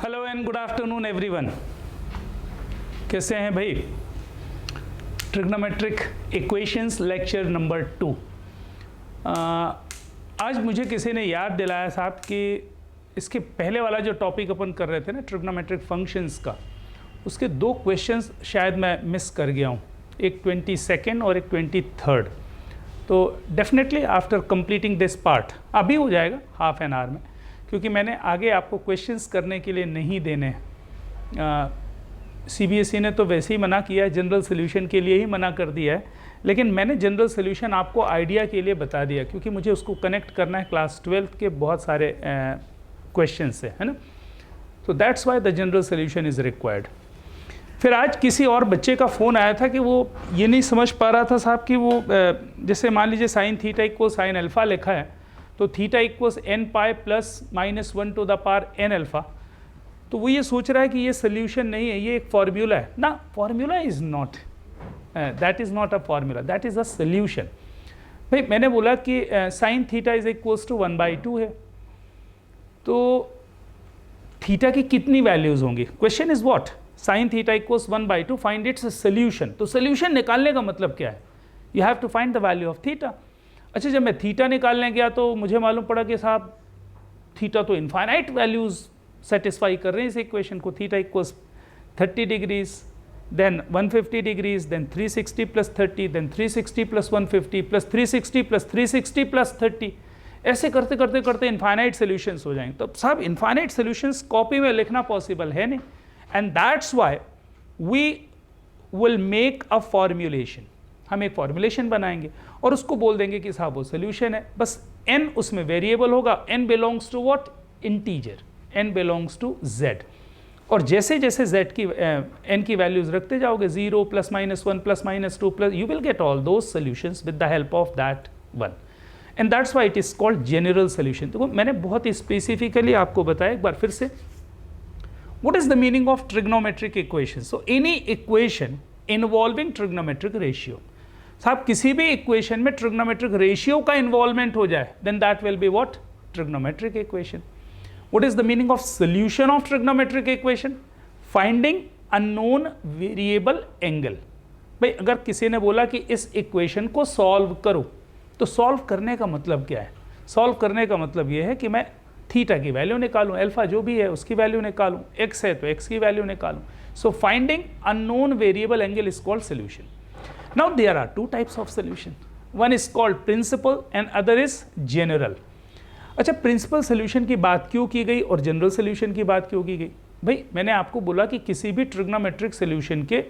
Hello and good afternoon everyone. कैसे हैं भाई? Trigonometric equations lecture number 2। आज मुझे किसी ने याद दिलाया साहब कि इसके पहले वाला जो टॉपिक अपन कर रहे थे ना ट्रिग्नोमेट्रिक फंक्शंस का, उसके 2 क्वेश्चंस शायद मैं मिस कर गया हूँ, एक 22nd और एक 23rd। तो definitely after completing this part अभी हो जाएगा हाफ एन आवर में, क्योंकि मैंने आगे आपको क्वेश्चंस करने के लिए नहीं देने। सीबीएसई ने तो वैसे ही मना किया है, जनरल सोल्यूशन के लिए ही मना कर दिया है, लेकिन मैंने जनरल सोल्यूशन आपको आइडिया के लिए बता दिया, क्योंकि मुझे उसको कनेक्ट करना है क्लास 12 के बहुत सारे क्वेश्चन से, है ना। तो that's why the general solution is required. फिर आज किसी और बच्चे का फ़ोन आया था कि वो ये नहीं समझ पा रहा था साहब कि वो जैसे मान लीजिए sine theta equal sine alpha लिखा है, तो theta equals n pi plus -1 to the power n alpha. तो वो ये सोच रहा है कि ये सोल्यूशन नहीं है, ये एक फार्मूला है ना। Formula is not, that is not a formula, that is a solution. भाई मैंने बोला कि sine theta is equals to 1/2 है, तो थीटा की कितनी वैल्यूज़ होंगी? Question is what? Sine theta equals 1/2, find its solution. तो सोल्यूशन निकालने का मतलब क्या है? You have to find the value of theta. अच्छा, जब मैं थीटा निकालने गया तो मुझे मालूम पड़ा कि साहब थीटा तो इनफाइनाइट वैल्यूज़ सेटिस्फाई कर रहे हैं इस इक्वेशन को। Theta equals 30 degrees, then 150 degrees, then 360 plus 30, then 360 plus 150 plus 360 plus 360 plus 30, ऐसे करते करते करते इनफाइनाइट सोल्यूशंस हो जाएंगे। तो साहब इनफाइनाइट सोल्यूशंस कॉपी में लिखना पॉसिबल है नहीं, and that's why we will make a formulation. हम एक फॉर्मुलेशन बनाएंगे और उसको बोल देंगे कि साहब वो सोल्यूशन है। बस n उसमें वेरिएबल होगा, n belongs to what? Integer, n belongs to z। और जैसे जैसे z की n की वैल्यूज रखते जाओगे, 0 plus -1 plus -2 plus, you will get all those solutions with the help of that one, and that's why it is called general solution. तो मैंने बहुत ही स्पेसिफिकली आपको बताया एक बार फिर से, what is the meaning of trigonometric equation. So any equation involving trigonometric ratio. साहब किसी भी इक्वेशन में ट्रिग्नोमेट्रिक रेशियो का इन्वॉल्वमेंट हो जाए, then that will be what? Trigonometric equation. What is the meaning of solution of trigonometric equation? Finding unknown variable angle. भाई अगर किसी ने बोला कि इस इक्वेशन को सॉल्व करो, तो सॉल्व करने का मतलब क्या है? सॉल्व करने का मतलब यह है कि मैं थीटा की वैल्यू निकालूं, अल्फा जो भी है उसकी वैल्यू निकालूं, एक्स है तो एक्स की वैल्यू निकालूं। So finding unknown variable angle is called solution. Now there are 2 types of solution. One is called principal and other is general. अच्छा, प्रिंसिपल सोल्यूशन की बात क्यों की गई और जनरल सोल्यूशन की बात क्यों की गई? भाई मैंने आपको बोला कि किसी भी ट्रिग्नोमेट्रिक सोल्यूशन के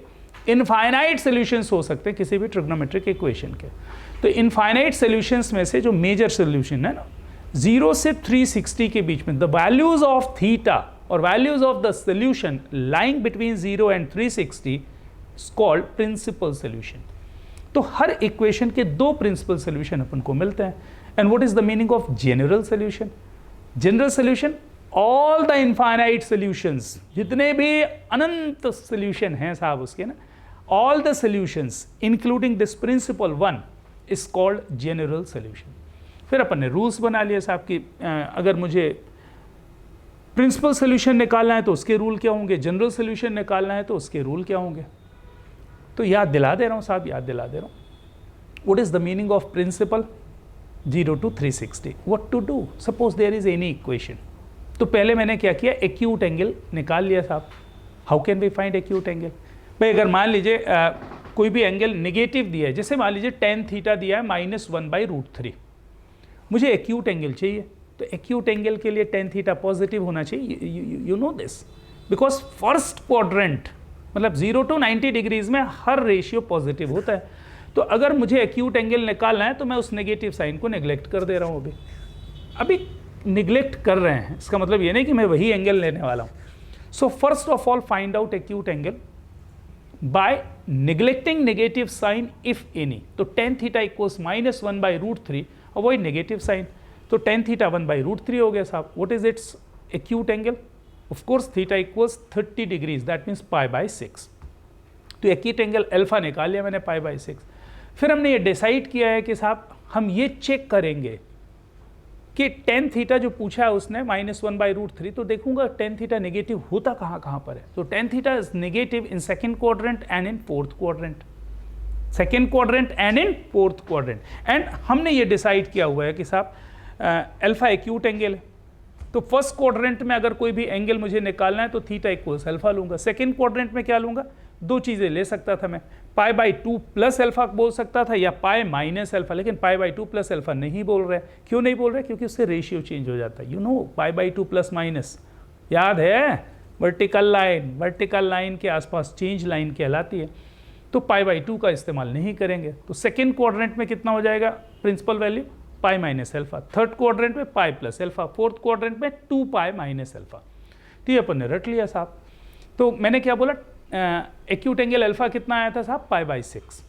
इनफाइनाइट सोल्यूशंस हो सकते हैं, किसी भी ट्रिग्नोमेट्रिक इक्वेशन के। तो इनफाइनाइट सोल्यूशंस में से जो मेजर सोल्यूशन है ना, 0 से 360 के बीच में द वैल्यूज ऑफ थीटा और values of the solution lying between 0 and 360 is called principal solution। तो हर इक्वेशन के 2 प्रिंसिपल सोल्यूशन अपन को मिलते हैं। And what is the meaning of general solution? General solution, all the infinite solutions, जितने भी अनंत solution हैं साहब उसके ना, all the solutions including this principle one is called general solution. फिर अपन ने रूल्स बना लिए साहब कि अगर मुझे प्रिंसिपल सोल्यूशन निकालना है तो उसके रूल क्या होंगे, जनरल सोल्यूशन निकालना है तो उसके रूल क्या होंगे। तो याद दिला दे रहा हूँ साहब, याद दिला दे रहा हूँ। What is the meaning of principal? 0 to 360। What to do? Suppose there is any equation. तो पहले मैंने क्या किया? एक्यूट एंगल निकाल लिया साहब। How can we find acute angle? भाई अगर मान लीजिए कोई भी एंगल निगेटिव दिया है, जैसे मान लीजिए tan थीटा दिया है -1/√3, मुझे एक्यूट एंगल चाहिए। तो एक्यूट एंगल के लिए tan थीटा पॉजिटिव होना चाहिए। You know this, because first quadrant मतलब 0 to 90 डिग्रीज में हर रेशियो पॉजिटिव होता है। तो अगर मुझे एक्यूट एंगल निकालना है तो मैं उस नेगेटिव साइन को नेग्लेक्ट कर दे रहा हूँ। अभी निग्लेक्ट कर रहे हैं, इसका मतलब ये नहीं कि मैं वही एंगल लेने वाला हूँ। So first of all find out acute angle by neglecting negative sign if any. तो tan theta equals -1/√3, avoid negative sign. तो tan थीटा 1/√3 हो गया साहब। What is its acute angle? Of course theta equals 30 degrees, that means π/6। तो acute angle alpha निकाल लिया मैंने π/6। फिर हमने ये डिसाइड किया है कि साहब हम ये चेक करेंगे कि टेन थीटा जो पूछा है उसने -1/√3, तो देखूंगा टेन थीटा नेगेटिव होता कहाँ पर है। तो ten theta is negative in second quadrant and in fourth quadrant, second quadrant and in fourth quadrant. And हमने ये डिसाइड किया हुआ है कि साहब अल्फा एक्यूट एंगल है, तो फर्स्ट क्वाड्रेंट में अगर कोई भी एंगल मुझे निकालना है तो थीटा इक्वल्स अल्फा लूंगा। सेकेंड क्वाड्रेंट में क्या लूंगा, दो चीज़ें ले सकता था मैं, π/2 प्लस अल्फा बोल सकता था या π माइनस अल्फा, लेकिन π/2 प्लस अल्फा नहीं बोल रहे। क्यों नहीं बोल रहे, क्योंकि उससे रेशियो चेंज हो जाता है। यू नो π/2 प्लस माइनस याद है, वर्टिकल लाइन के आसपास चेंज लाइन कहलाती है, तो π/2 का इस्तेमाल नहीं करेंगे। तो सेकेंड क्वाड्रेंट में कितना हो जाएगा principal value, π minus alpha, third quadrant में π प्लस अल्फा, फोर्थ क्वाड्रेंट में 2π माइनस अल्फा। तो ये अपन ने रट लिया साहब। तो मैंने क्या बोला, एक्यूट एंगल अल्फा कितना आया था साहब, π/6,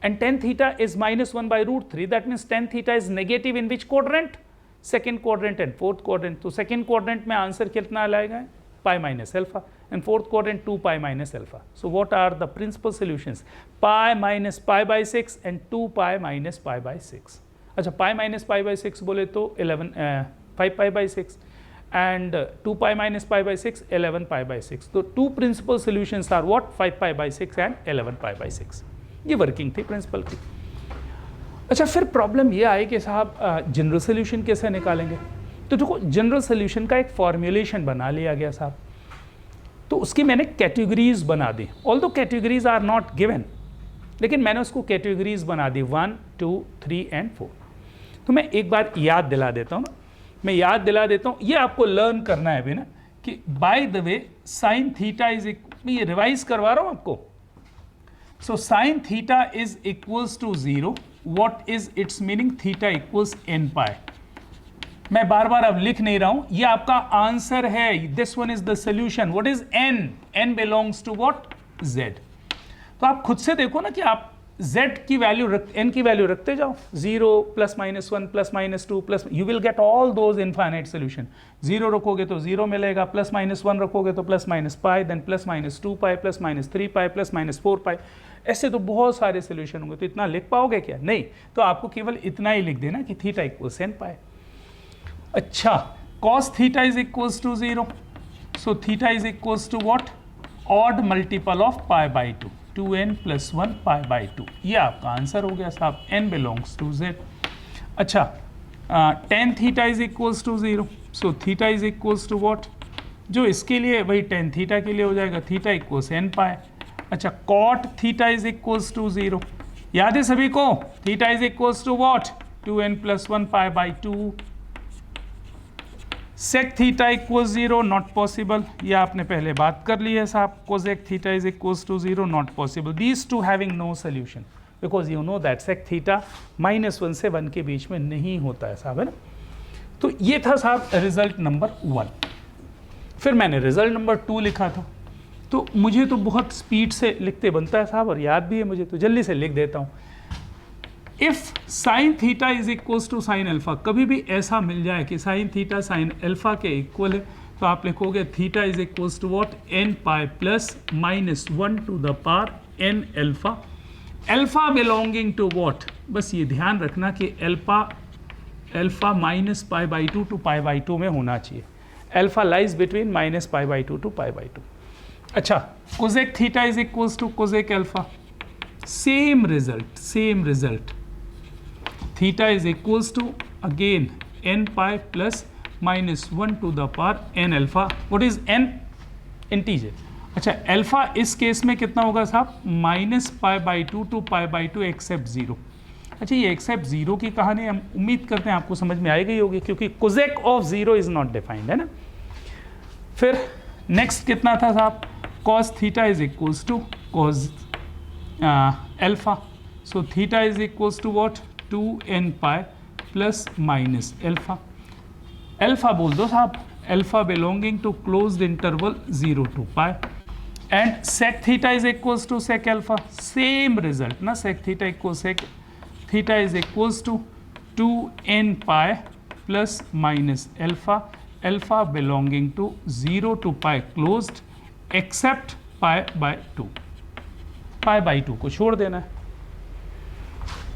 and tan theta is -1/√3, that means tan theta is negative in which quadrant, second quadrant and fourth quadrant. तो सेकेंड क्वाड्रेंट में आंसर कितना लाएगा, π minus alpha, and fourth quadrant 2π minus alpha. So what are the principal solutions? Π minus π/6 and 2π minus π/6. अच्छा, π minus π/6 बोले तो 5π/6 and 2π minus π/6 11π/6. तो two principal solutions are what, 5π/6 and 11π/6. ये working थी प्रिंसिपल की। अच्छा, फिर प्रॉब्लम ये आई कि साहब जनरल सोल्यूशन कैसे निकालेंगे। तो देखो, जनरल सोल्यूशन का एक फॉर्मुलेशन बना लिया गया साहब, तो उसकी मैंने कैटेगरीज बना दी। Although categories are not given, लेकिन मैंने उसको कैटेगरीज बना दी 1, 2, 3 एंड 4। तो मैं एक बार याद दिला देता हूँ ना, मैं याद दिला देता हूँ, ये आपको लर्न करना है अभी ना, कि by the way sine theta is, मैं ये रिवाइज करवा रहा हूँ आपको। So sine theta is equals to 0, what is its meaning, theta equals n π। मैं बार बार अब लिख नहीं रहा हूं, ये आपका आंसर है, this one is the solution. What is n, n belongs to what, z। तो आप खुद से देखो ना कि आप z की वैल्यू n की वैल्यू रखते जाओ, 0 +-1 +-2 plus, you will get all those infinite solution. 0 रखोगे तो 0 मिलेगा, +-1 रखोगे तो +-π, देन +-2π, +-3π, +-4π, ऐसे तो बहुत सारे सोल्यूशन होंगे। तो इतना लिख पाओगे क्या, नहीं। तो आपको केवल इतना ही लिख देना कि थीटा इक्वल्स n π। अच्छा, cos theta is equals to 0, so theta is equals to what, odd multiple of π/2, 2n + 1 π/2। ये आपका आंसर हो गया साहब, n बिलोंग्स टू z। अच्छा, tan theta is equals to 0, so theta is equals to what, जो इसके लिए वही tan थीटा के लिए हो जाएगा, थीटा इक्वल्स n π। अच्छा, cot theta is equals to 0, याद है सभी को, theta is equals to what, 2n + 1 π/2। sec theta equals 0, not possible, ये आपने पहले बात कर ली है साहब। cosec theta is equals to 0, not possible. These two having no solution, because you know that sec theta -1 से 1 के बीच में नहीं होता है साहब, है ना। तो ये था साहब रिजल्ट नंबर 1। फिर मैंने रिजल्ट नंबर 2 लिखा था, तो मुझे तो बहुत स्पीड से लिखते बनता है साहब, और याद भी है मुझे, तो जल्दी से लिख देता हूँ। If sine theta is equals to sine alpha, कभी भी ऐसा मिल जाए कि साइन थीटा साइन अल्फा के इक्वल है, तो आप लिखोगे theta is equals to what, n π + -1 to the power n alpha, alpha belonging to what, बस ये ध्यान रखना कि अल्फा -π/2 टू π/2 में होना चाहिए। Alpha lies between -π/2 to π/2। अच्छा, cosec theta is equals to cosec alpha, same result, theta is equals to again n π + -1 to the power n alpha. What is n, integer. अच्छा, अल्फा इस case में कितना होगा साहब, -π/2 टू π/2 एक्सेप्ट 0। अच्छा, ये accept 0 की कहानी हम उम्मीद करते हैं आपको समझ में आई गई होगी, क्योंकि cosec of 0 is not defined, है ना। फिर नेक्स्ट कितना था साहब, cos theta is equals to cos alpha, so theta is equals to what, 2n π ± alpha. Alpha बोल दो साहब, alpha belonging to closed interval 0 to π, and sec theta is equals to sec alpha, same result ना, sec theta equal sec theta is equals to 2n π ± alpha, alpha belonging to 0 to π closed except π/2। π/2 को छोड़ देना है।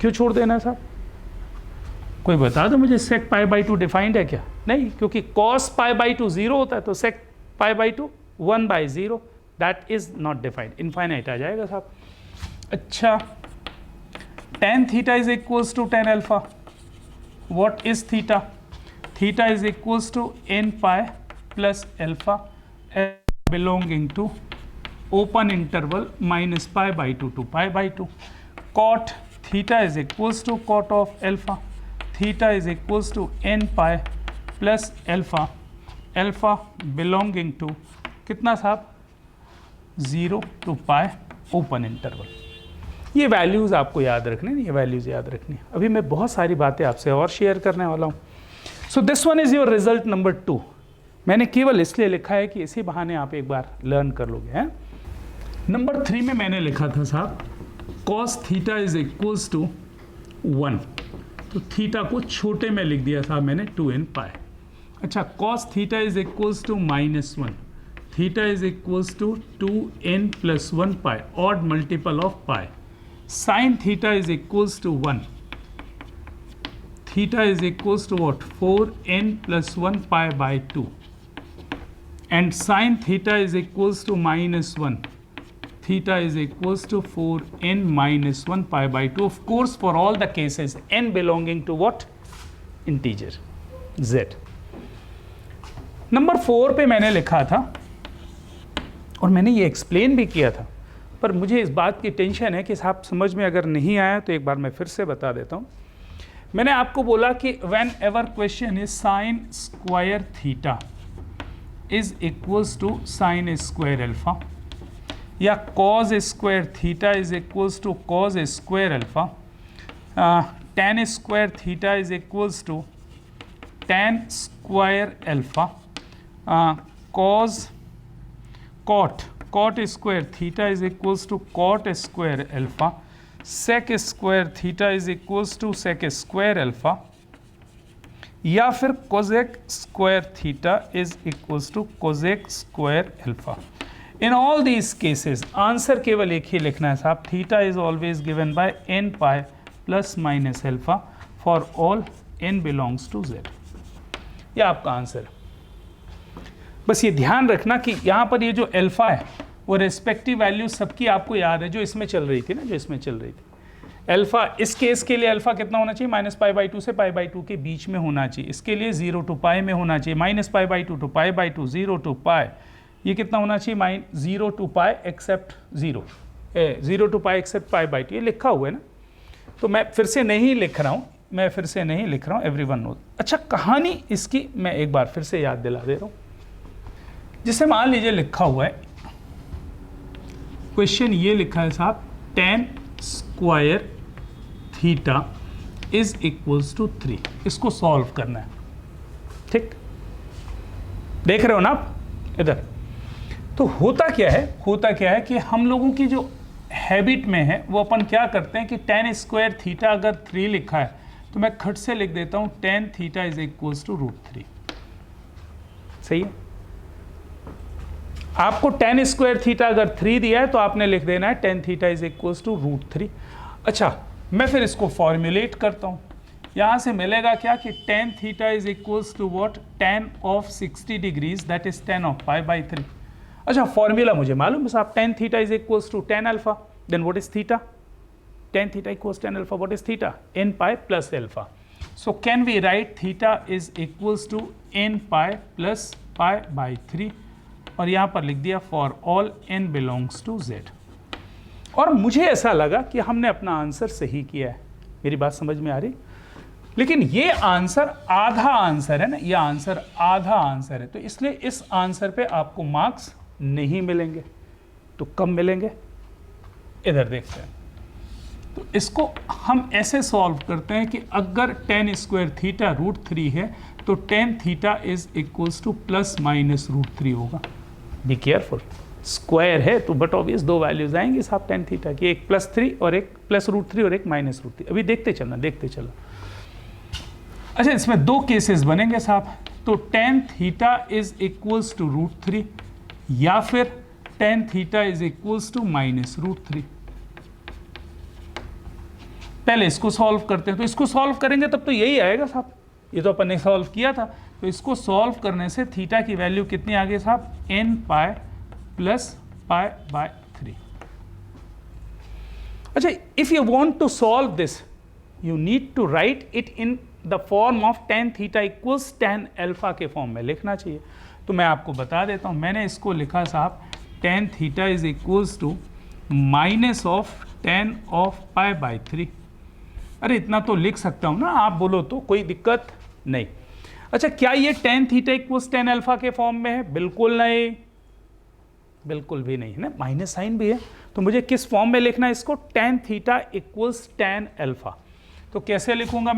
क्यों छोड़ देना है साहब, कोई बता दो मुझे, sec पाई बाई 2 डिफाइंड है क्या? नहीं, क्योंकि cos पाई बाई 2 0 होता है, तो sec pi by 2 1/0, that is not defined, infinite आ जाएगा साहब। अच्छा, tan theta is equals to tan alpha, what is theta? Theta is equals to n pi plus alpha belonging to open interval minus pi by 2 to pi by 2। cot theta is equals to cot of alpha, theta is equals to n pi plus alpha, alpha belonging to कितना साहब? 0 to pi open interval. ये values आपको याद रखने, ये values याद रखनी। अभी मैं बहुत सारी बातें आपसे और शेयर करने वाला हूँ। सो this one is your result number 2। मैंने केवल इसलिए लिखा है कि इसी बहाने आप एक बार लर्न कर लोगे हैं। नंबर 3 में मैंने लिखा था साहब cos theta is equals to 1, तो थीटा को छोटे में लिख दिया साहब मैंने 2n पाई। अच्छा, cos theta is equals to -1, theta is equals to 2n plus 1 pi, odd multiple of pi. Sine theta is equals to 1, theta is equals to what? 4n plus 1 pi by 2, and sin theta is equals to -1, theta is equals to 4n minus 1 pi by 2, of course for all the cases n belonging to what? Integer z। Number 4 पे मैंने लिखा था और मैंने ये explain भी किया था, पर मुझे इस बात की टेंशन है कि साहब समझ में अगर नहीं आया तो एक बार मैं फिर से बता देता हूँ। मैंने आपको बोला कि when ever question is sine square theta is equals to sin square alpha, या cos square theta is equals to cos square alpha, tan square theta is equals to tan square alpha, cot square theta is equals to cot square alpha, sec square theta is equals to sec square alpha, या फिर cosec square theta is equals to cosec square alpha. In all these cases answer केवल एक ही लिखना है साहब, theta is always given by n pi plus minus alpha for all n belongs to z। ये आपका आंसर है। बस ये ध्यान रखना कि यहाँ पर ये जो अल्फा है वो रेस्पेक्टिव वैल्यू सबकी आपको याद है, जो इसमें चल रही थी ना, जो इसमें चल रही थी। अल्फा इस केस के लिए अल्फा कितना होना चाहिए? -π/2 से π/2 के बीच में होना चाहिए। इसके लिए 0 टू पाई में होना चाहिए, -π/2 टू π/2, 0 टू पाई। ये कितना होना चाहिए? 0 to pi except 0, 0 to pi except π/2। ये लिखा हुआ है ना, तो मैं फिर से नहीं लिख रहा हूँ, एवरीवन नोज। अच्छा, कहानी इसकी मैं एक बार फिर से याद दिला दे रहा हूँ। जिसे मान लीजिए लिखा हुआ है क्वेश्चन, ये लिखा है साहब tan square theta is equals to 3, इसको सॉल्व करना है। ठीक, देख रहे हो ना आप इधर? तो होता क्या है कि हम लोगों की जो हैबिट में है वो अपन क्या करते हैं कि tan स्क्वायर थीटा अगर 3 लिखा है तो मैं खट से लिख देता हूं tan theta is equals to √3। सही है? आपको tan स्क्वायर थीटा अगर 3 दिया है तो आपने लिख देना है tan theta is equals to √3। अच्छा, मैं फिर इसको फॉर्मुलेट करता हूँ। यहाँ से मिलेगा क्या कि tan theta is equals to what? tan of 60 degrees, that is tan of π/3। अच्छा, फॉर्मूला मुझे मालूम है साहब, tan theta is equals to tan alpha, then what is theta? tan theta equals tan alpha, what is theta? n pi plus alpha. So can we write theta is equals to n pi plus π/3, और यहाँ पर लिख दिया for all n belongs to z। और मुझे ऐसा लगा कि हमने अपना आंसर सही किया है। मेरी बात समझ में आ रही? लेकिन ये आंसर आधा आंसर है ना, ये आंसर आधा आंसर है, तो इसलिए इस आंसर पे आपको मार्क्स नहीं मिलेंगे। तो कब मिलेंगे? इधर देखते हैं। तो इसको हम ऐसे सॉल्व करते हैं कि अगर tan स्क्वायर थीटा √3 है तो tan theta is equals two plus minus √3 होगा। बी केयरफुल, स्क्वायर है तो बट ऑब्वियस दो वैल्यूज आएंगी साहब tan थीटा की, एक +3 और एक +√3 और एक -√3। अभी देखते चलना। अच्छा, इसमें दो केसेस बनेंगे साहब, तो tan theta is equals to √3 या फिर tan theta is equals to -√3। पहले इसको सॉल्व करते हैं, तो इसको सॉल्व करेंगे तब तो यही आएगा साहब, ये तो अपन ने सॉल्व किया था। तो इसको सॉल्व करने से थीटा की वैल्यू कितनी आ गई साहब, n pi plus pi by 3। अच्छा, if you want to solve this you need to write it in the form of tan theta equals tan alpha के फॉर्म में लिखना चाहिए। तो मैं आपको बता देता हूँ, मैंने इसको लिखा साहब tan theta is equals to minus of tan of pi by 3। अरे इतना तो लिख सकता हूँ ना, आप बोलो तो कोई दिक्कत नहीं। अच्छा, क्या ये tan theta equals tan alpha के फॉर्म में है? बिल्कुल नहीं, बिल्कुल भी नहीं है ना, माइनस साइन भी है। तो मुझे किस फॉर्म में लिखना है इसको, tan theta equals tan alpha. तो कैसे लिखूंगा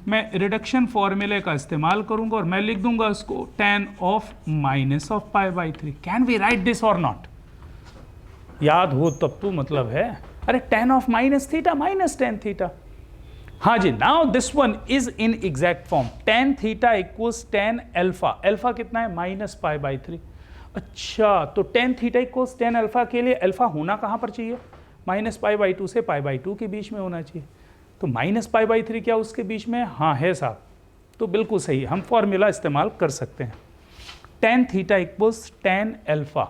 मैं रिडक्शन फॉर्मूले का इस्तेमाल करूंगा और मैं लिख दूंगा उसको tan of minus of pi by 3। Can we write this or not? याद हो तब तो मतलब है। अरे tan of minus theta minus tan theta, हाँ जी। Now this one is in exact form, tan theta equals tan alpha. Alpha कितना है, माइनस पाई बाई 3। अच्छा, तो tan theta equals tan alpha के लिए अल्फा होना कहाँ पर चाहिए, माइनस पाई बाई 2 से पाई बाई 2 के बीच में होना चाहिए। तो माइनस पाई बाई 3 क्या उसके बीच में, हाँ है साहब, तो बिल्कुल सही, हम फॉर्मूला इस्तेमाल कर सकते हैं। tan theta equals tan alpha,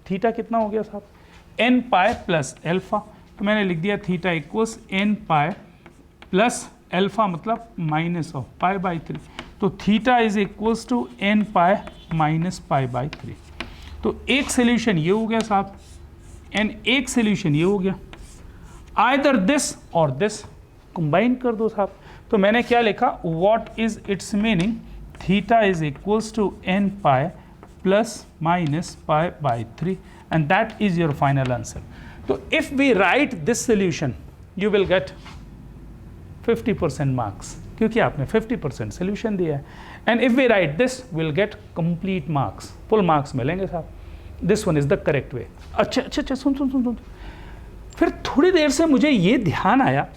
theta कितना हो गया साहब, n पाई प्लस अल्फा। तो मैंने लिख दिया theta equals n pi plus alpha मतलब माइनस ऑफ पाई बाई 3। तो theta is equals to n pi minus pi by 3। तो एक सोल्यूशन ये हो गया साहब, एंड एक सोल्यूशन ये हो गया। Either this or this combine कर दो साहब। तो मैंने क्या लिखा, what is its meaning, theta is equals to n pi plus minus pi by 3 and that is your final answer. तो if we write this solution you will get 50% marks, क्योंकि आपने 50% सोल्यूशन दिया है। And if we write this will get complete marks, full marks मिलेंगे साहब। This one is the correct वे। अच्छा, सुन। फिर थोड़ी देर से मुझे ये ध्यान आया,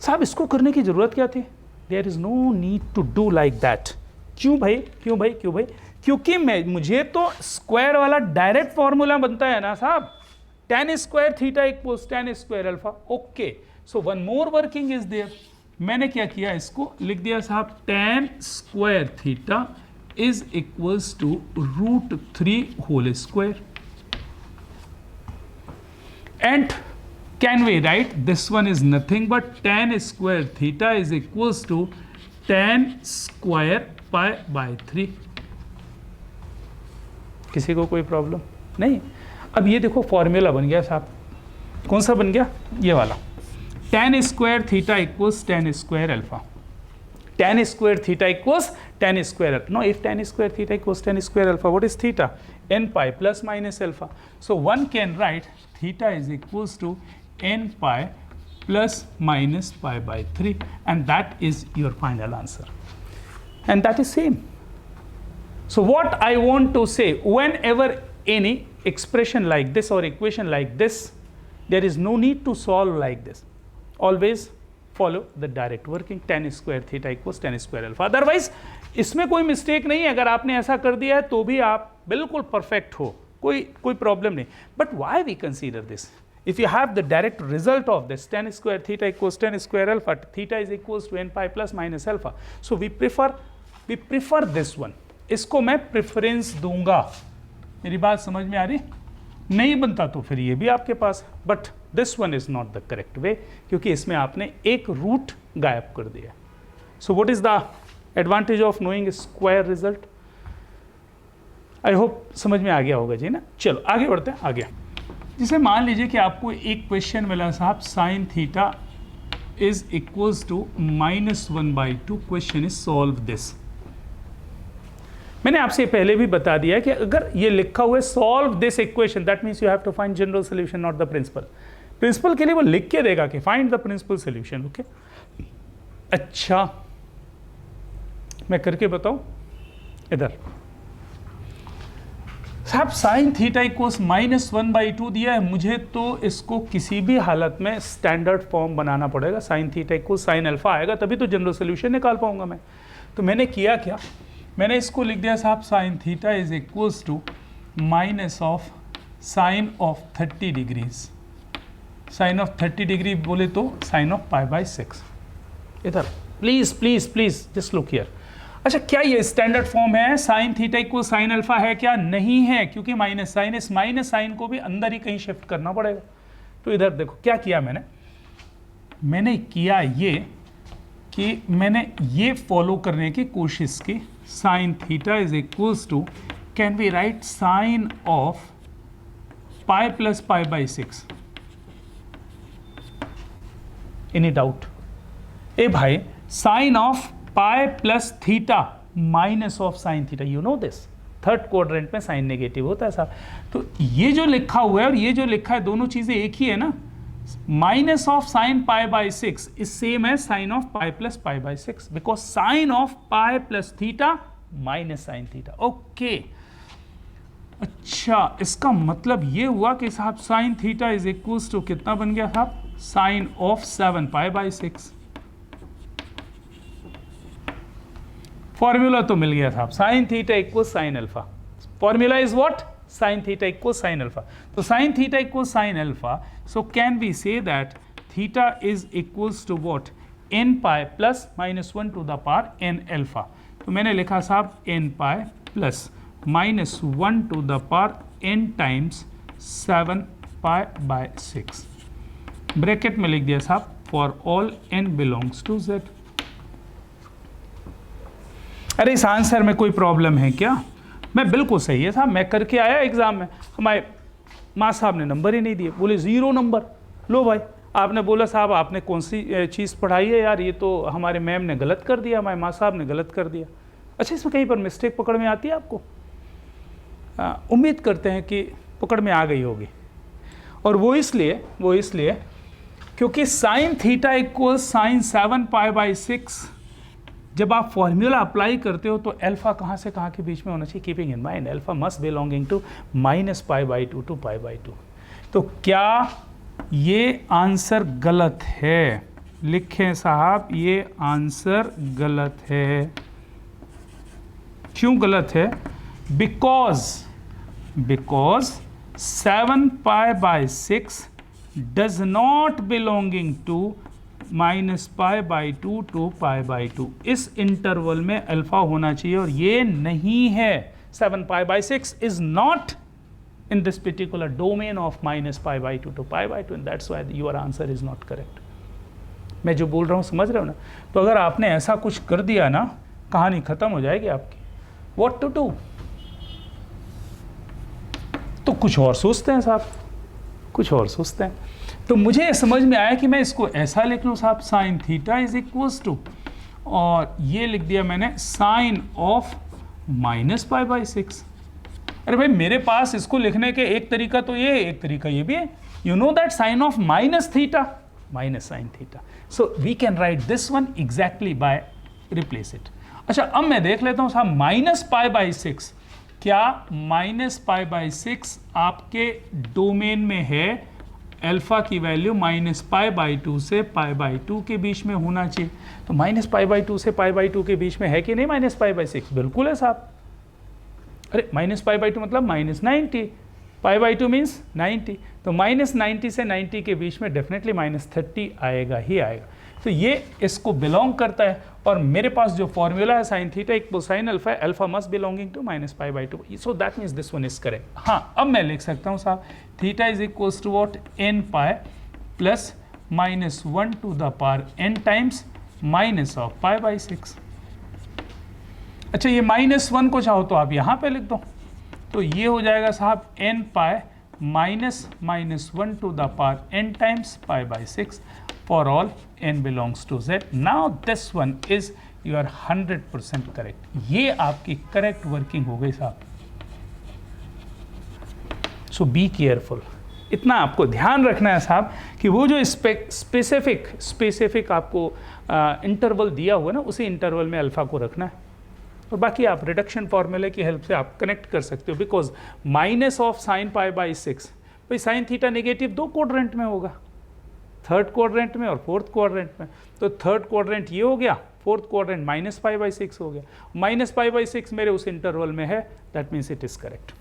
साहब इसको करने की जरूरत क्या थी, there is no need to do like that. क्यों भाई? क्योंकि मुझे तो स्क्वायर वाला डायरेक्ट फॉर्मूला बनता है ना साहब, tan square theta equals tan square alpha. Okay, so one more working is there. मैंने क्या किया, इसको लिख दिया साहब tan square theta is equals to √3 whole square. And can we write this one is nothing but tan square theta is equals to tan square pi by 3। किसी को कोई प्रॉब्लम नहीं? अब ये देखो फॉर्मूला बन गया साहब, कौन सा बन गया, ये वाला, tan square theta equals tan square alpha. tan square theta equals tan square, no, if tan square theta equals tan square alpha, what is theta, n pi plus minus alpha। so one can write theta is equals to n pi plus minus pi by 3 and that is your final answer, and that is same. So what I want to say, whenever any expression like this or equation like this, there is no need to solve like this, always follow the direct working, tan square theta equals tan square alpha। otherwise इसमें कोई mistake नहीं है, अगर आपने ऐसा कर दिया है तो भी आप बिल्कुल परफेक्ट हो, कोई प्रॉब्लम नहीं। But why we consider this, if you have the direct result of this, tan square theta equals tan square alpha, theta is equals to n pi plus minus alpha, so we prefer this one। इसको मैं preference दूंगा। मेरी बात समझ में आ रही? नहीं बनता तो फिर ये भी आपके पास, but this one is not the correct way, क्योंकि इसमें आपने एक रूट गायब कर दिया। So what is the advantage of knowing square result? I hope समझ में आ गया होगा जी ना। चलो आगे बढ़ते हैं। आगे जैसे मान लीजिए कि आपको एक क्वेश्चन मिला साहब, sine theta is equals to -1/2, question is solve this. मैंने आपसे पहले भी बता दिया कि अगर ये लिखा हुआ है solve this equation, that means you have to find general solution, not the principal. Principal के लिए वो लिख के देगा कि find the principal solution. Okay, अच्छा मैं करके बताऊं, इधर साहब साइन थीटा इक्वल्स -1/2 दिया है, मुझे तो इसको किसी भी हालत में स्टैंडर्ड फॉर्म बनाना पड़ेगा। Sign theta equals sine alpha आएगा तभी तो जनरल सोल्यूशन निकाल पाऊंगा मैं। तो मैंने किया क्या, मैंने इसको लिख दिया साहब sine theta is equals to minus of sine of 30 degrees. Sine of 30 degree बोले तो साइन ऑफ पाई बाई 6। इधर please please please just look here. अच्छा, क्या ये स्टैंडर्ड फॉर्म है? Sine theta equal sine alpha है क्या? नहीं है, क्योंकि माइनस साइन, इस माइनस साइन को भी अंदर ही कहीं शिफ्ट करना पड़ेगा। तो इधर देखो क्या किया मैंने किया ये कि मैंने ये फॉलो करने की कोशिश की। Sine theta is equals to, can we write sine of pi plus pi by 6? Any doubt? ए भाई, sine of pi plus theta minus of sine theta, you know this, third quadrant में sine negative होता है साहब। तो ये जो लिखा हुआ है और ये जो लिखा है, दोनों चीजें एक ही है ना। Minus of sine pi by 6 is same है sine of pi plus pi by 6, because sine of pi plus theta minus sine theta. Okay, अच्छा, इसका मतलब ये हुआ कि साहब sine theta is equals to कितना बन गया साहब? Sine of 7 pi by 6। Formula तो मिल गया साहब, sine theta equal sine alpha. Formula is what? Sine theta equal sine alpha. तो sine theta equal sine alpha, so can we say that theta is equals to what? n pi plus minus 1 to the power n alpha. तो मैंने लिखा साहब n pi plus minus 1 to the power n times 7 pi by 6, bracket में लिख दिया साहब for all n belongs to z। अरे इस आंसर में कोई प्रॉब्लम है क्या? मैं बिल्कुल सही है साहब, मैं करके आया एग्जाम में, हमारे माँ साहब ने नंबर ही नहीं दिए, बोले 0 नंबर। लो भाई, आपने बोला साहब आपने कौन सी चीज़ पढ़ाई है यार, ये तो हमारे मैम ने गलत कर दिया, हमारे माँ साहब ने गलत कर दिया। अच्छा, इसमें कहीं पर मिस्टेक पकड़ में आती है आपको? उम्मीद करते हैं कि पकड़ में आ गई होगी। और वो इसलिए क्योंकि sine theta equal sine 7 pi by 6, जब आप फॉर्मूला अप्लाई करते हो तो अल्फा कहाँ से कहाँ के बीच में होना चाहिए? Keeping in mind alpha must belonging to minus pi by 2 to pi by 2। तो क्या ये आंसर गलत है? लिखें साहब, ये आंसर गलत है। क्यों गलत है? Because 7 pi by 6 does not belonging to minus pi by 2 to pi by 2। इस इंटरवल में अल्फा होना चाहिए और ये नहीं है। 7 pi by 6 is not in this particular domain of minus pi by 2 to pi by 2, and that's why your answer is not correct। मैं जो बोल रहा हूँ समझ रहे हो ना? तो अगर आपने ऐसा कुछ कर दिया ना, कहानी खत्म हो जाएगी आपकी। What to do? तो कुछ और सोचते हैं साहब, कुछ और सोचते हैं। तो मुझे समझ में आया कि मैं इसको ऐसा लिख लूँ साहब, sine theta is equals to, और ये लिख दिया मैंने sine of minus pi by 6। अरे भाई, मेरे पास इसको लिखने के एक तरीका तो ये है, एक तरीका ये भी है। You know that sine of minus theta minus sine theta, so we can write this one exactly by replace it. अच्छा, अब मैं देख लेता हूँ साहब, माइनस पाई बाई 6, क्या माइनस पाई बाई 6 आपके डोमेन में है? अल्फा की वैल्यू माइनस पाई बाई 2 से पाई बाई 2 के बीच में होना चाहिए। तो माइनस पाई बाई 2 से पाई बाई 2 के बीच में है कि नहीं माइनस पाई बाई 6? बिल्कुल है साहब। अरे माइनस पाई बाई 2 मतलब माइनस 90, पाई बाई 2 मीन्स 90, तो माइनस 90 से 90 के बीच में डेफिनेटली माइनस 30 आएगा ही आएगा। तो ये इसको बिलोंग करता है, और मेरे पास जो फॉर्मूला है sine theta equal sine alpha, alpha must belonging to minus pi by 2, so that means this one is correct. हाँ, अब मैं लिख सकता हूँ साहब, theta is equals to what? n pi plus minus 1 to the power n times minus of pi by 6। अच्छा, ये minus 1 को चाहो तो आप यहाँ पे लिख दो, तो ये हो जाएगा साहब n pi minus minus 1 to the power n times pi by 6 for all n belongs to z। Now this one is your 100% correct. ये आपकी करेक्ट वर्किंग हो गई साहब। सो बी केयरफुल, इतना आपको ध्यान रखना है साहब कि वो जो स्पेसिफिक आपको इंटरवल दिया हुआ है ना, उसी इंटरवल में अल्फा को रखना है, और बाकी आप रिडक्शन फॉर्मूले की हेल्प से आप कनेक्ट कर सकते हो। Because minus of sine pi by 6, भाई साइन थीटा नेगेटिव 2 क्वाड्रेंट में होगा, थर्ड क्वाड्रेंट में और फोर्थ क्वाड्रेंट में। तो थर्ड क्वाड्रेंट ये हो गया, fourth quadrant minus pi by 6 हो गया। माइनस पाई बाई 6 मेरे उस इंटरवल में है, that means it is correct.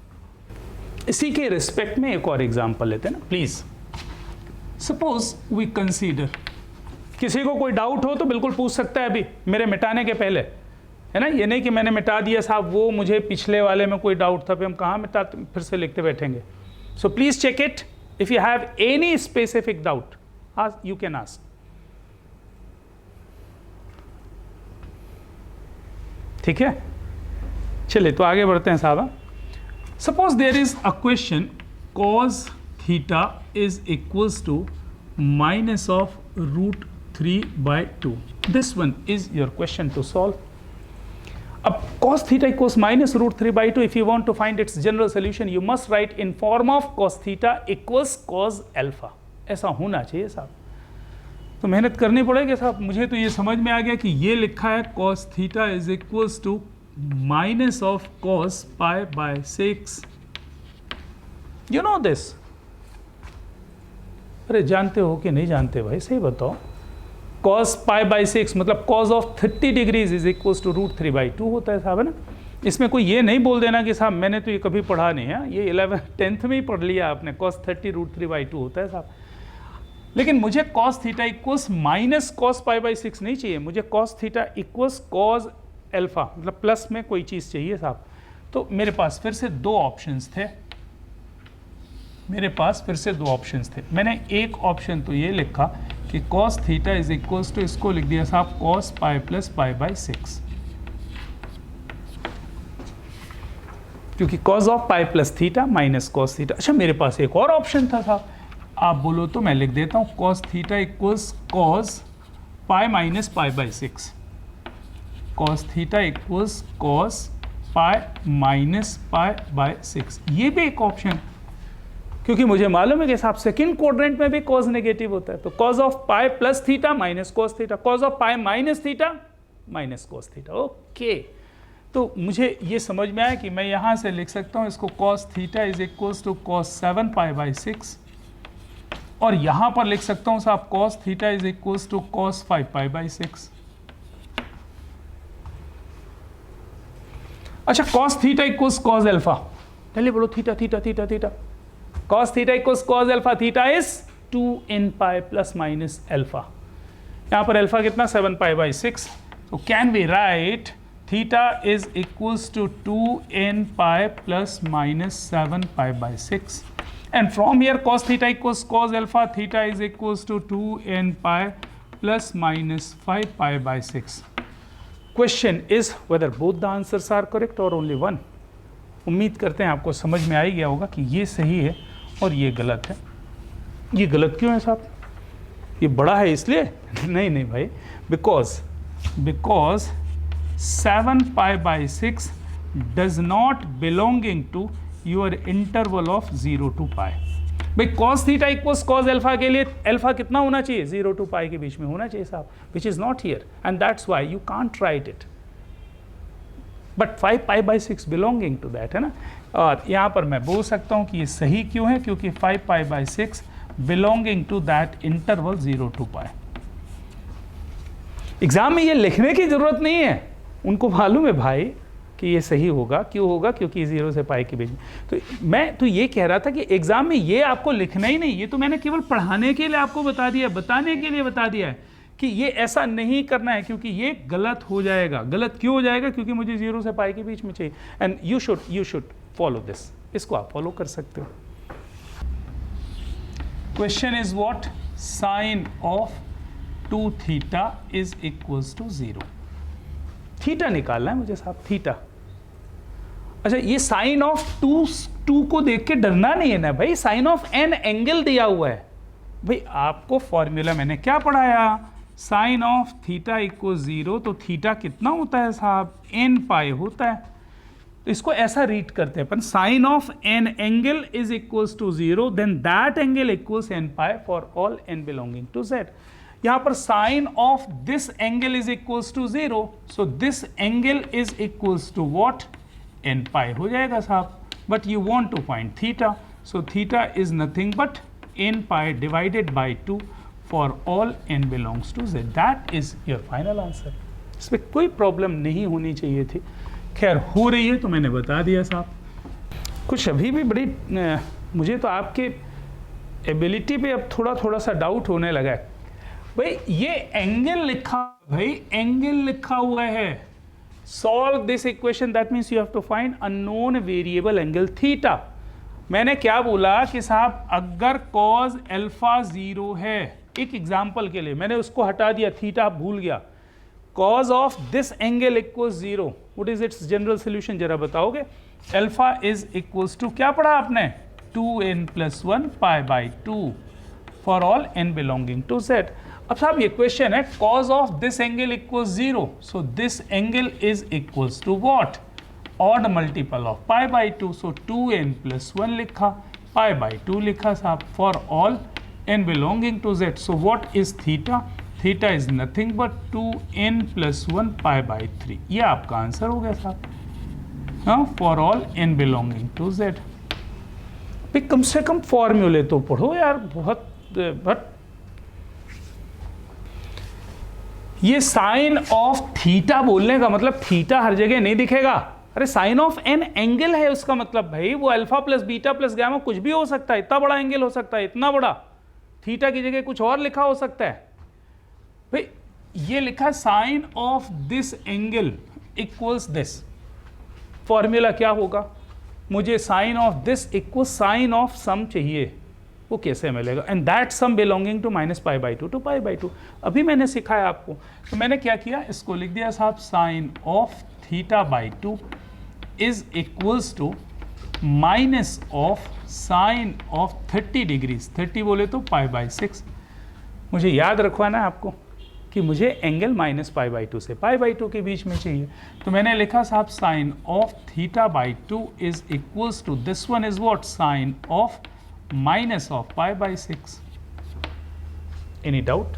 इसी के रिस्पेक्ट में एक और एग्जाम्पल लेते हैं ना प्लीज। सपोज वी कंसीडर किसी को कोई डाउट हो तो बिल्कुल पूछ सकता है अभी मेरे मिटाने के पहले, है ना। ये नहीं कि मैंने मिटा दिया साहब, वो मुझे पिछले वाले में कोई डाउट था, फिर हम कहाँ मिटाते फिर से लिखते बैठेंगे। So please check it, if you have any specific doubt you can ask. ठीक है, चलिए तो आगे बढ़ते हैं साहब। Suppose there is a question cos theta is equals to minus of √3/2. This one is your question to solve. अब cos theta equals minus √3/2. If you want to find its general solution, you must write in form of cos theta equals cos alpha. ऐसा होना चाहिए साहब। तो मेहनत करनी पड़ेगी साहब। मुझे तो ये समझ में आ गया कि ये लिखा है cos theta is equals to minus of cos pi/6. You know this? अरे जानते हो कि नहीं जानते भाई, सही बताओ। cos pi/6 मतलब cos of 30 degrees is equals to √3/2 होता है साहब, है ना। इसमें कोई ये नहीं बोल देना कि साहब मैंने तो ये कभी पढ़ा नहीं है, ये 10th में ही पढ़ लिया आपने, cos 30 √3/2 होता है साहब। लेकिन मुझे cos theta equals minus cos pi/6 नहीं चाहिए, मुझे cos theta equals cos alpha मतलब प्लस में कोई चीज़ चाहिए साहब। तो मेरे पास फिर से दो ऑप्शंस थे, मैंने एक ऑप्शन तो ये लिखा कि cos theta is equals to, इसको लिख दिया साहब cos pi प्लस pi/6, क्योंकि cos of pi plus theta minus cos theta. अच्छा मेरे पास एक और ऑप्शन था साहब, आप बोलो तो मैं लिख देता हूँ cos theta equals cos pi minus pi/6, cos theta equals cos pi minus pi/6। ये भी एक ऑप्शन, क्योंकि मुझे मालूम है कि साहब सेकंड क्वाड्रेंट में भी cos नेगेटिव होता है। तो cos of pi plus theta minus cos theta, cos of pi minus theta minus cos theta. Okay, तो मुझे ये समझ में आया कि मैं यहाँ से लिख सकता हूँ इसको cos theta is equals to cos 7 pi/6, और यहाँ पर लिख सकता हूँ साहब cos theta is equals to cos 5 pi/6। अच्छा cos theta equals cos alpha, पहले बोलो theta theta theta theta. cos theta equals cos alpha, theta is 2n pi plus minus alpha. यहाँ पर alpha कितना 7 pi/6. So can we write theta is equals to 2n pi plus minus 7 pi/6. And from here cos theta equals cos alpha, theta is equals to 2n pi plus minus 5 pi/6. Question is whether both the answers are correct or only one. उम्मीद करते हैं आपको समझ में आ ही गया होगा कि ये सही है और ये गलत है। ये गलत क्यों है साहब? ये बड़ा है इसलिए? नहीं नहीं भाई, because 7 pi/6 does not belonging to your interval of 0 to pi। भाई cos theta equals cos alpha के लिए अल्फा कितना होना चाहिए? 0 to pi के बीच में होना चाहिए साहब, which is not here, and that's why you can't write it. But 5 pi/6 belonging to that, है ना। और यहाँ पर मैं बोल सकता हूँ कि ये सही क्यों है, क्योंकि 5 pi/6 belonging to that interval 0 to pi। Exam में ये लिखने की जरूरत नहीं है, उनको मालूम है भाई कि ये सही होगा। क्यों होगा? क्योंकि 0 से pi के बीच में। तो मैं तो ये कह रहा था कि एग्जाम में ये आपको लिखना ही नहीं, ये तो मैंने केवल पढ़ाने के लिए आपको बता दिया, बताने के लिए बता दिया है कि ये ऐसा नहीं करना है, क्योंकि ये गलत हो जाएगा। गलत क्यों हो जाएगा? क्योंकि मुझे 0 से pi के बीच में चाहिए। And you should follow this, इसको आप फॉलो कर सकते हो। Question is what? Sine of 2 theta is equals to 0। Theta निकालना है मुझे साहब, थीटा। अच्छा, ये साइन ऑफ 2 को देख के डरना नहीं है ना भाई, साइन ऑफ एन एंगल दिया हुआ है। भाई आपको फॉर्मूला मैंने क्या पढ़ाया? साइन ऑफ थीटा इक्वल 0, तो थीटा कितना होता है साहब? n पाई होता है। तो इसको ऐसा रीड करते हैं अपन, sine of an angle is equals to 0, then that angle equals n pi for all n belonging to z। यहाँ पर sine of this angle is equals to 0, so this angle is equals to what? n pi हो जाएगा साहब। But you want to find theta, so theta is nothing but n pi divided by 2 for all n belongs to z. That is your final answer. इसमें कोई problem नहीं होनी चाहिए थी, खैर हो रही है तो मैंने बता दिया साहब। कुछ अभी भी बड़ी मुझे तो आपके एबिलिटी पे अब थोड़ा सा डाउट होने लगा है। भाई ये एंगल लिखा, भाई एंगल लिखा हुआ है, solve this equation, that means you have to find unknown variable angle theta. मैंने क्या बोला कि साहब अगर कॉज अल्फा 0 है, एक एग्जांपल के लिए मैंने उसको हटा दिया, थीटा भूल गया, cos of this angle equals 0, what is its general solution जरा बताओगे? अल्फा is equals to क्या पढ़ा आपने? 2n plus 1 pi by 2 for all n belonging to z। अब साहब ये क्वेश्चन है cos of this angle equals 0, so this angle is equals to what? Odd multiple of pi by 2, so 2n plus 1 लिखा, pi by 2 लिखा साहब for all n belonging to z। So what is theta? Theta is nothing but 2n plus 1 pi by 3। ये आपका answer हो गया साहब, for all n belonging to z। भाई कम से कम फॉर्मूले तो पढ़ो यार, बहुत ये साइन ऑफ थीटा बोलने का मतलब थीटा हर जगह नहीं दिखेगा। अरे साइन ऑफ एन एंगल है, उसका मतलब भाई वो alpha plus beta plus gamma कुछ भी हो सकता है, इतना बड़ा एंगल हो सकता है, इतना बड़ा, थीटा की जगह कुछ और लिखा हो सकता है। भाई ये लिखा sine of this angle equals this, formula क्या होगा? मुझे sine of this equal sine of sum चाहिए, वो कैसे मिलेगा? And that sum belonging to minus pi by 2 to pi by 2। अभी मैंने सिखाया आपको, तो मैंने क्या किया, इसको लिख दिया साहब sine of theta by 2 is equals to minus of sine of 30 degrees, 30 बोले तो पाई बाई 6। मुझे याद रखवाना है आपको कि मुझे एंगल माइनस पाई बाई 2 से पाई बाई 2 के बीच में चाहिए, तो मैंने लिखा साहब sine of theta by 2 is equals to this one is what, sine of minus of pi by 6। Any doubt?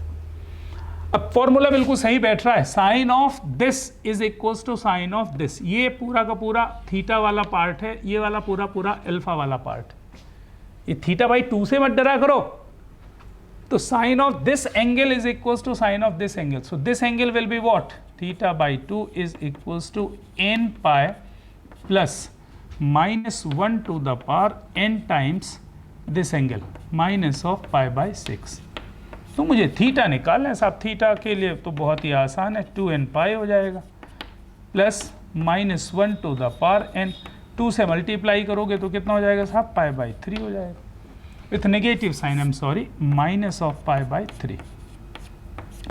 अब फॉर्मूला बिल्कुल सही बैठ रहा है, sine of this is equals to sine of this, ये पूरा का पूरा थीटा वाला पार्ट है, ये वाला पूरा पूरा अल्फा वाला पार्ट, ये थीटा बाई 2 से मत डरा करो। तो sine of this angle is equals to sine of this angle, so this angle will be what, theta by 2 is equals to n pi plus minus 1 to the power n times this angle minus of pi by 6। तो मुझे theta निकालना है साहब, theta के लिए तो बहुत ही आसान है, 2n पाई हो जाएगा plus minus 1 to the power n, 2 से मल्टीप्लाई करोगे तो कितना हो जाएगा साहब, पाई बाई 3 हो जाएगा, with negative sign, I am sorry, minus of pi by 3।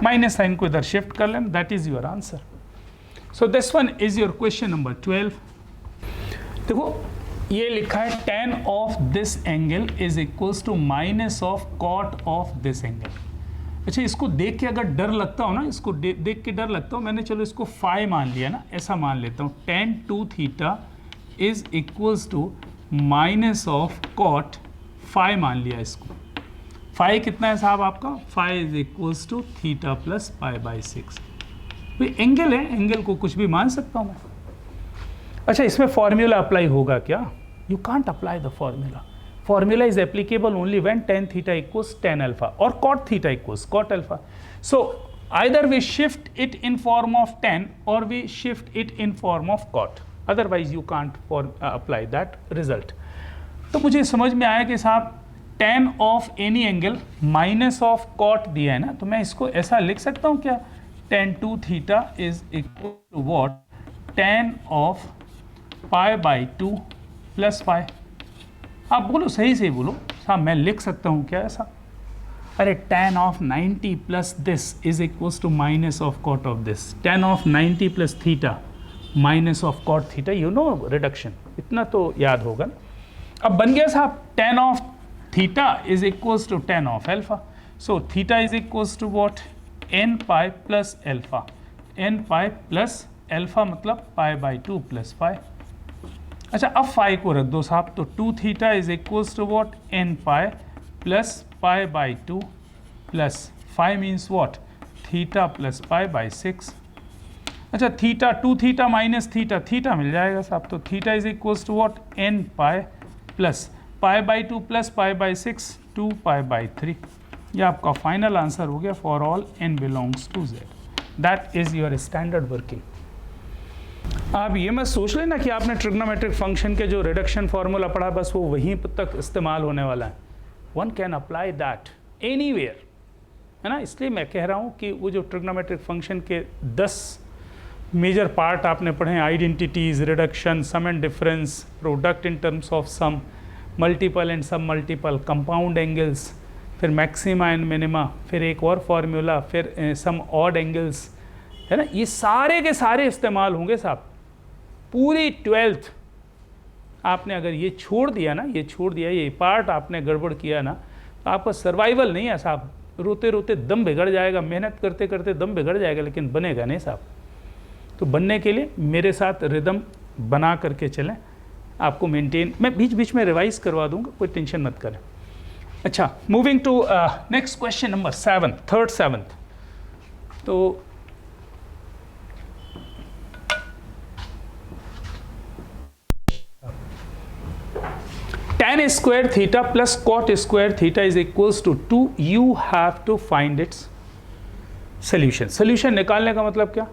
Minus sign को इधर शिफ्ट कर लें, that is your answer. So this one is your question number 12। देखो ये लिखा है tan of this angle is equals to minus of cot of this angle. अच्छा इसको देख के अगर डर लगता हो ना, इसको देख के डर लगता हो, मैंने चलो इसको फाई मान लिया ना, ऐसा मान लेता हूँ, tan 2 theta is equals to minus of cot phi मान लिया इसको। फाई कितना है साहब आपका, phi is equals to theta plus pi by 6। भाई एंगल है, एंगल को कुछ भी मान सकता हूँ मैं। अच्छा इसमें फॉर्मूला अप्लाई होगा क्या? You can't apply the formula, formula is applicable only when tan theta equals tan alpha और cot theta equals cot alpha. So either we shift it in form of tan or we shift it in form of cot, otherwise you can't apply that result। तो मुझे समझ में आया कि साहब tan of any angle minus of cot दिया है ना, तो मैं इसको ऐसा लिख सकता हूँ क्या, tan 2 theta is equal to what, tan of pi by 2 plus pi. आप बोलो, सही से बोलो साहब, मैं लिख सकता हूँ क्या ऐसा? अरे tan of 90 plus this is equals to minus of cot of this, tan of 90 plus theta minus of cot theta, you know reduction, इतना तो याद होगा ना। अब बन गया साहब tan of theta is equals to tan of alpha, so theta is equals to what, n pi plus alpha, n pi plus alpha मतलब पाई बाई 2 प्लस पाई। अच्छा अब फाई को रख दो साहब, तो 2 theta is equals to what, n pi plus pi by 2 plus phi means what, theta plus pi by 6। अच्छा theta 2 theta minus theta, theta मिल जाएगा साहब, तो theta is equals to what, n pi plus pi by 2 plus pi by 6, 2 pi by 3। ये आपका final answer हो गया for all n belongs to z। That is your standard working. आप ये मत सोच लेना कि आपने ट्रिग्नोमेट्रिक फंक्शन के जो रिडक्शन फार्मूला पढ़ा बस वो वहीं तक इस्तेमाल होने वाला है। One can apply that anywhere, है ना। इसलिए मैं कह रहा हूँ कि वो जो ट्रिग्नोमेट्रिक फंक्शन के 10 मेजर पार्ट आपने पढ़े हैं, identities, reduction, sum and difference, product in terms of sum, multiple and submultiple, compound angles, फिर मैक्सिमा एंड मिनिमा, फिर एक और फार्मूला, फिर सम ऑड एंगल्स, है ना, ये सारे के सारे इस्तेमाल होंगे साहब। पूरी 12th आपने अगर ये छोड़ दिया ना, ये छोड़ दिया, ये पार्ट आपने गड़बड़ किया ना, तो आपका सर्वाइवल नहीं है साहब। रोते रोते दम बिगड़ जाएगा, मेहनत करते करते दम बिगड़ जाएगा, लेकिन बनेगा नहीं साहब। तो बनने के लिए मेरे साथ रिदम बना करके चलें, आपको मेंटेन, मैं बीच बीच में रिवाइज करवा दूंगा, कोई टेंशन मत करें। अच्छा, moving to next question number 7, third 7th। तो tan square theta plus cot square theta is equals to 2. You have to find its solution. Solution निकालने का मतलब क्या?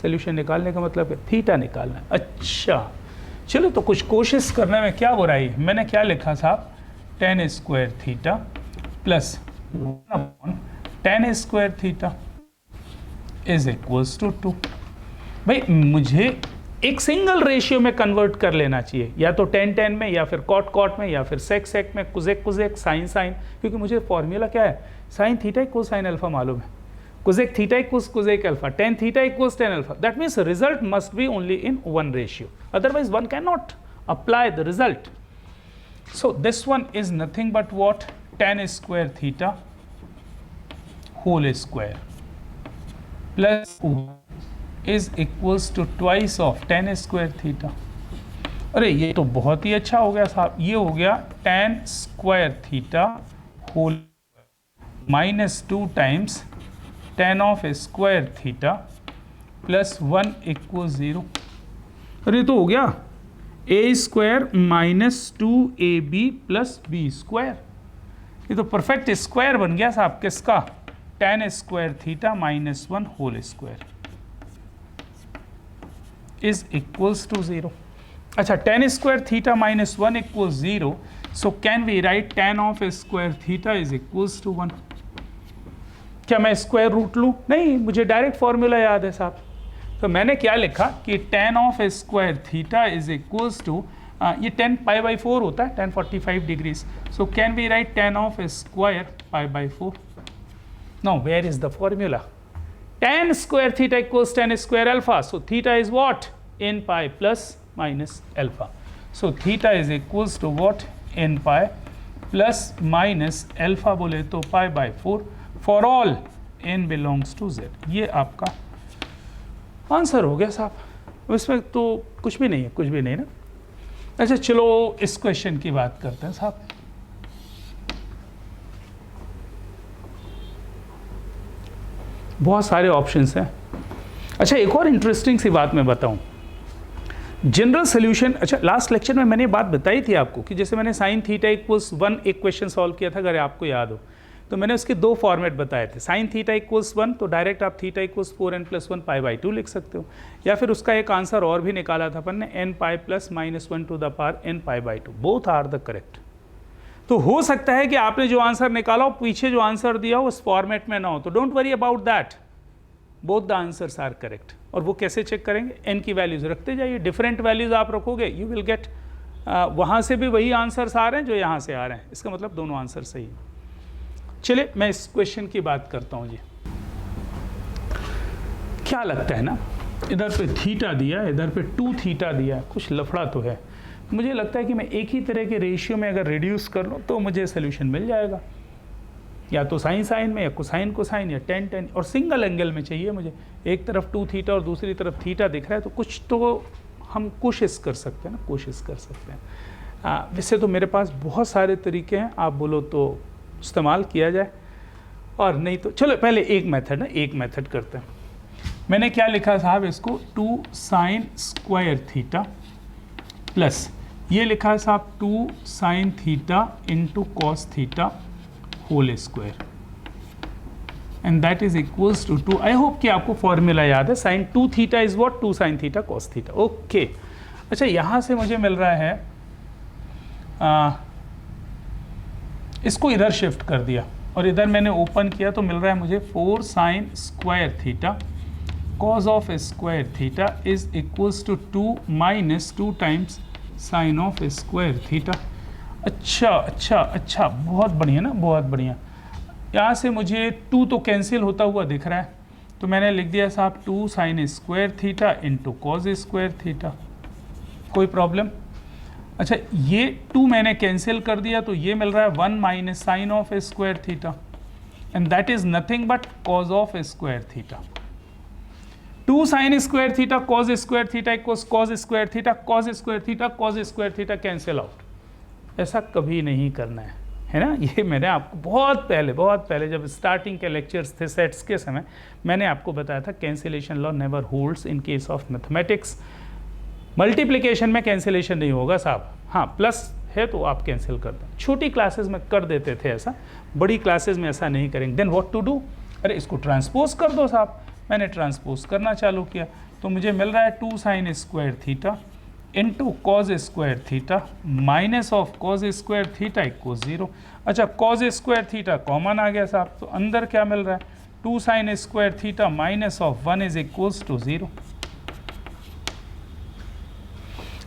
Solution निकालने का मतलब क्या? थीटा निकालना है। अच्छा, चलो तो कुछ कोशिश करने में क्या बुराई। मैंने क्या लिखा साहब, tan square theta plus 1 tan square theta is equals to 2। भाई मुझे एक सिंगल रेशियो में कन्वर्ट कर लेना चाहिए, या तो tan tan में, या फिर cot cot में, या फिर sec sec में, cosec cosec, sin sin, क्योंकि मुझे फॉर्मूला क्या है, sin theta equal sin alpha मालूम है, cosec theta equal cosec alpha, tan theta equal tan alpha. That means result must be only in one ratio, otherwise one can not apply the result. So this one is nothing but what, tan square theta whole square plus is equals to twice of tan square theta। अरे ये तो बहुत ही अच्छा हो गया साहब, ये हो गया tan square theta whole minus 2 times tan of square theta plus 1 equals 0। अरे तो हो गया a square minus 2ab plus b square। ये तो परफेक्ट स्क्वायर बन गया साहब, किसका, tan square theta minus 1 whole square is equals to 0। अच्छा, tan square theta minus 1 equals 0, so can we write tan of square theta is equals to 1। क्या मैं square root लूँ? नहीं, मुझे डायरेक्ट फॉर्मूला याद है साहब। तो मैंने क्या लिखा कि tan of square theta is equals to ये tan π/4 होता है, tan 45 degrees, so can we write tan of square π/4। now where is the formula? Tan square theta equals tan square alpha, so theta is what, n pi plus minus alpha, so theta is equals to what, n pi plus minus alpha बोले तो π/4 for all n belongs to z। ये आपका answer हो गया साहब, इसमें तो कुछ भी नहीं है, कुछ भी नहीं ना। अच्छा चलो इस क्वेश्चन की बात करते हैं साहब। बहुत सारे ऑप्शंस हैं। अच्छा एक और इंटरेस्टिंग सी बात मैं बताऊं, जनरल सोल्यूशन। अच्छा लास्ट लेक्चर में मैंने बात बताई थी आपको कि जैसे मैंने साइन थीटा इक्वल्स 1 एक क्वेश्चन सॉल्व किया था, अगर आपको याद हो, तो मैंने उसके 2 फॉर्मेट बताए थे। साइन थीटा इक्वल्स 1 तो डायरेक्ट आप थीटा इक्वल्स 4n + 1 π/2 लिख सकते हो, या फिर उसका एक आंसर और भी निकाला था अपन ने, n pi + -1 to the power n π/2, both are the correct. तो हो सकता है कि आपने जो आंसर निकाला हो, पीछे जो आंसर दिया हो उस फॉर्मेट में ना हो, तो don't worry about that, both the answers are correct. और वो कैसे चेक करेंगे, एन की वैल्यूज रखते जाइए, डिफरेंट वैल्यूज आप रखोगे, यू विल गेट, वहाँ से भी वही आंसर्स आ रहे हैं जो यहाँ से आ रहे हैं, इसका मतलब दोनों आंसर सही है। चलिए मैं इस क्वेश्चन की बात करता हूँ जी। क्या लगता है ना, इधर पे थीटा दिया, इधर पे 2 थीटा दिया, कुछ लफड़ा तो है। मुझे लगता है कि मैं एक ही तरह के रेशियो में अगर रिड्यूस कर लूँ तो मुझे सोल्यूशन मिल जाएगा, या तो साइन साइन में, या कोसाइन कोसाइन, या टेन टेन, और सिंगल एंगल में चाहिए मुझे। एक तरफ 2 थीटा और दूसरी तरफ थीटा दिख रहा है, तो कुछ तो हम कोशिश कर सकते हैं ना, कोशिश कर सकते हैं। वैसे तो मेरे पास बहुत सारे तरीके हैं, आप बोलो तो इस्तेमाल किया जाए, और नहीं तो चलो पहले एक मेथड ना, एक मेथड करते हैं। मैंने क्या लिखा साहब इसको, 2 साइन स्क्वायर थीटा प्लस ये लिखा है साहब 2 sine theta into cos theta whole square, and that is equals to 2। I hope कि आपको फॉर्मूला याद है, sine 2 theta is what, 2 sine theta cos theta. Okay, अच्छा यहाँ से मुझे मिल रहा है, इसको इधर शिफ्ट कर दिया, और इधर मैंने ओपन किया तो मिल रहा है मुझे 4 sine square theta cos of square theta is equals to 2 minus 2 times sine of square theta. अच्छा, बहुत बढ़िया ना, बहुत बढ़िया। यहाँ से मुझे 2 तो कैंसिल होता हुआ दिख रहा है, तो मैंने लिख दिया साहब 2 sine square theta into cos square theta. कोई प्रॉब्लम? अच्छा, ये 2 मैंने कैंसिल कर दिया तो ये मिल रहा है 1 minus sine of square theta and that is nothing but cos of square theta. 2 sine square theta cos square theta equals cos square theta, cos square theta cos square theta cancel out. ऐसा कभी नहीं करना है ना। ये मैंने आपको बहुत पहले जब स्टार्टिंग के लेक्चर्स थे सेट्स के समय मैंने आपको बताया था cancellation law never holds in case of mathematics. Multiplication में कैंसिलेशन नहीं होगा साहब, हाँ प्लस है तो आप कैंसिल कर दें। छोटी क्लासेस में कर देते थे ऐसा, बड़ी क्लासेस में ऐसा नहीं करेंगे। देन व्हाट टू डू, अरे इसको ट्रांसपोज कर दो साहब। मैंने ट्रांसपोज करना चालू किया तो मुझे मिल रहा है 2 sine square theta into cos square theta minus of cos square theta equal 0। अच्छा, कॉज स्क्वायर थीटा कॉमन आ गया साहब, तो अंदर क्या मिल रहा है 2 sine square theta minus of 1 is equals to 0।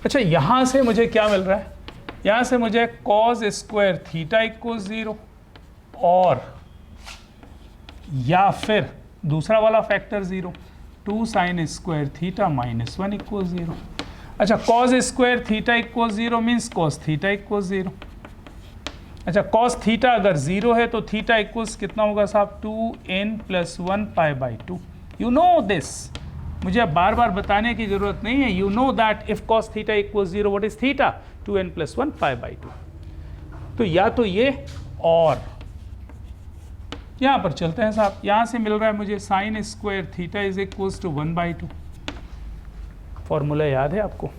अच्छा, यहाँ से मुझे क्या मिल रहा है, यहाँ से मुझे कॉज स्क्वायर थीटा इक्वल 0 और या फिर दूसरा वाला factor 0 2 sine square theta minus 1 equal 0। अच्छा, cos square theta equal 0 means cos theta equal 0। अच्छा, कॉस थीटा अगर 0 है तो थीटा इक्वल्स कितना होगा साहब 2n + 1 π/2। यू नो दिस, मुझे अब बार बार बताने की जरूरत नहीं है। You know that if cos theta equal 0 what is theta 2n + 1 π/2। तो या तो ये और यहाँ पर चलते हैं साहब। यहाँ से मिल रहा है मुझे sine square theta is equals to 1/2। Formula याद है आपको?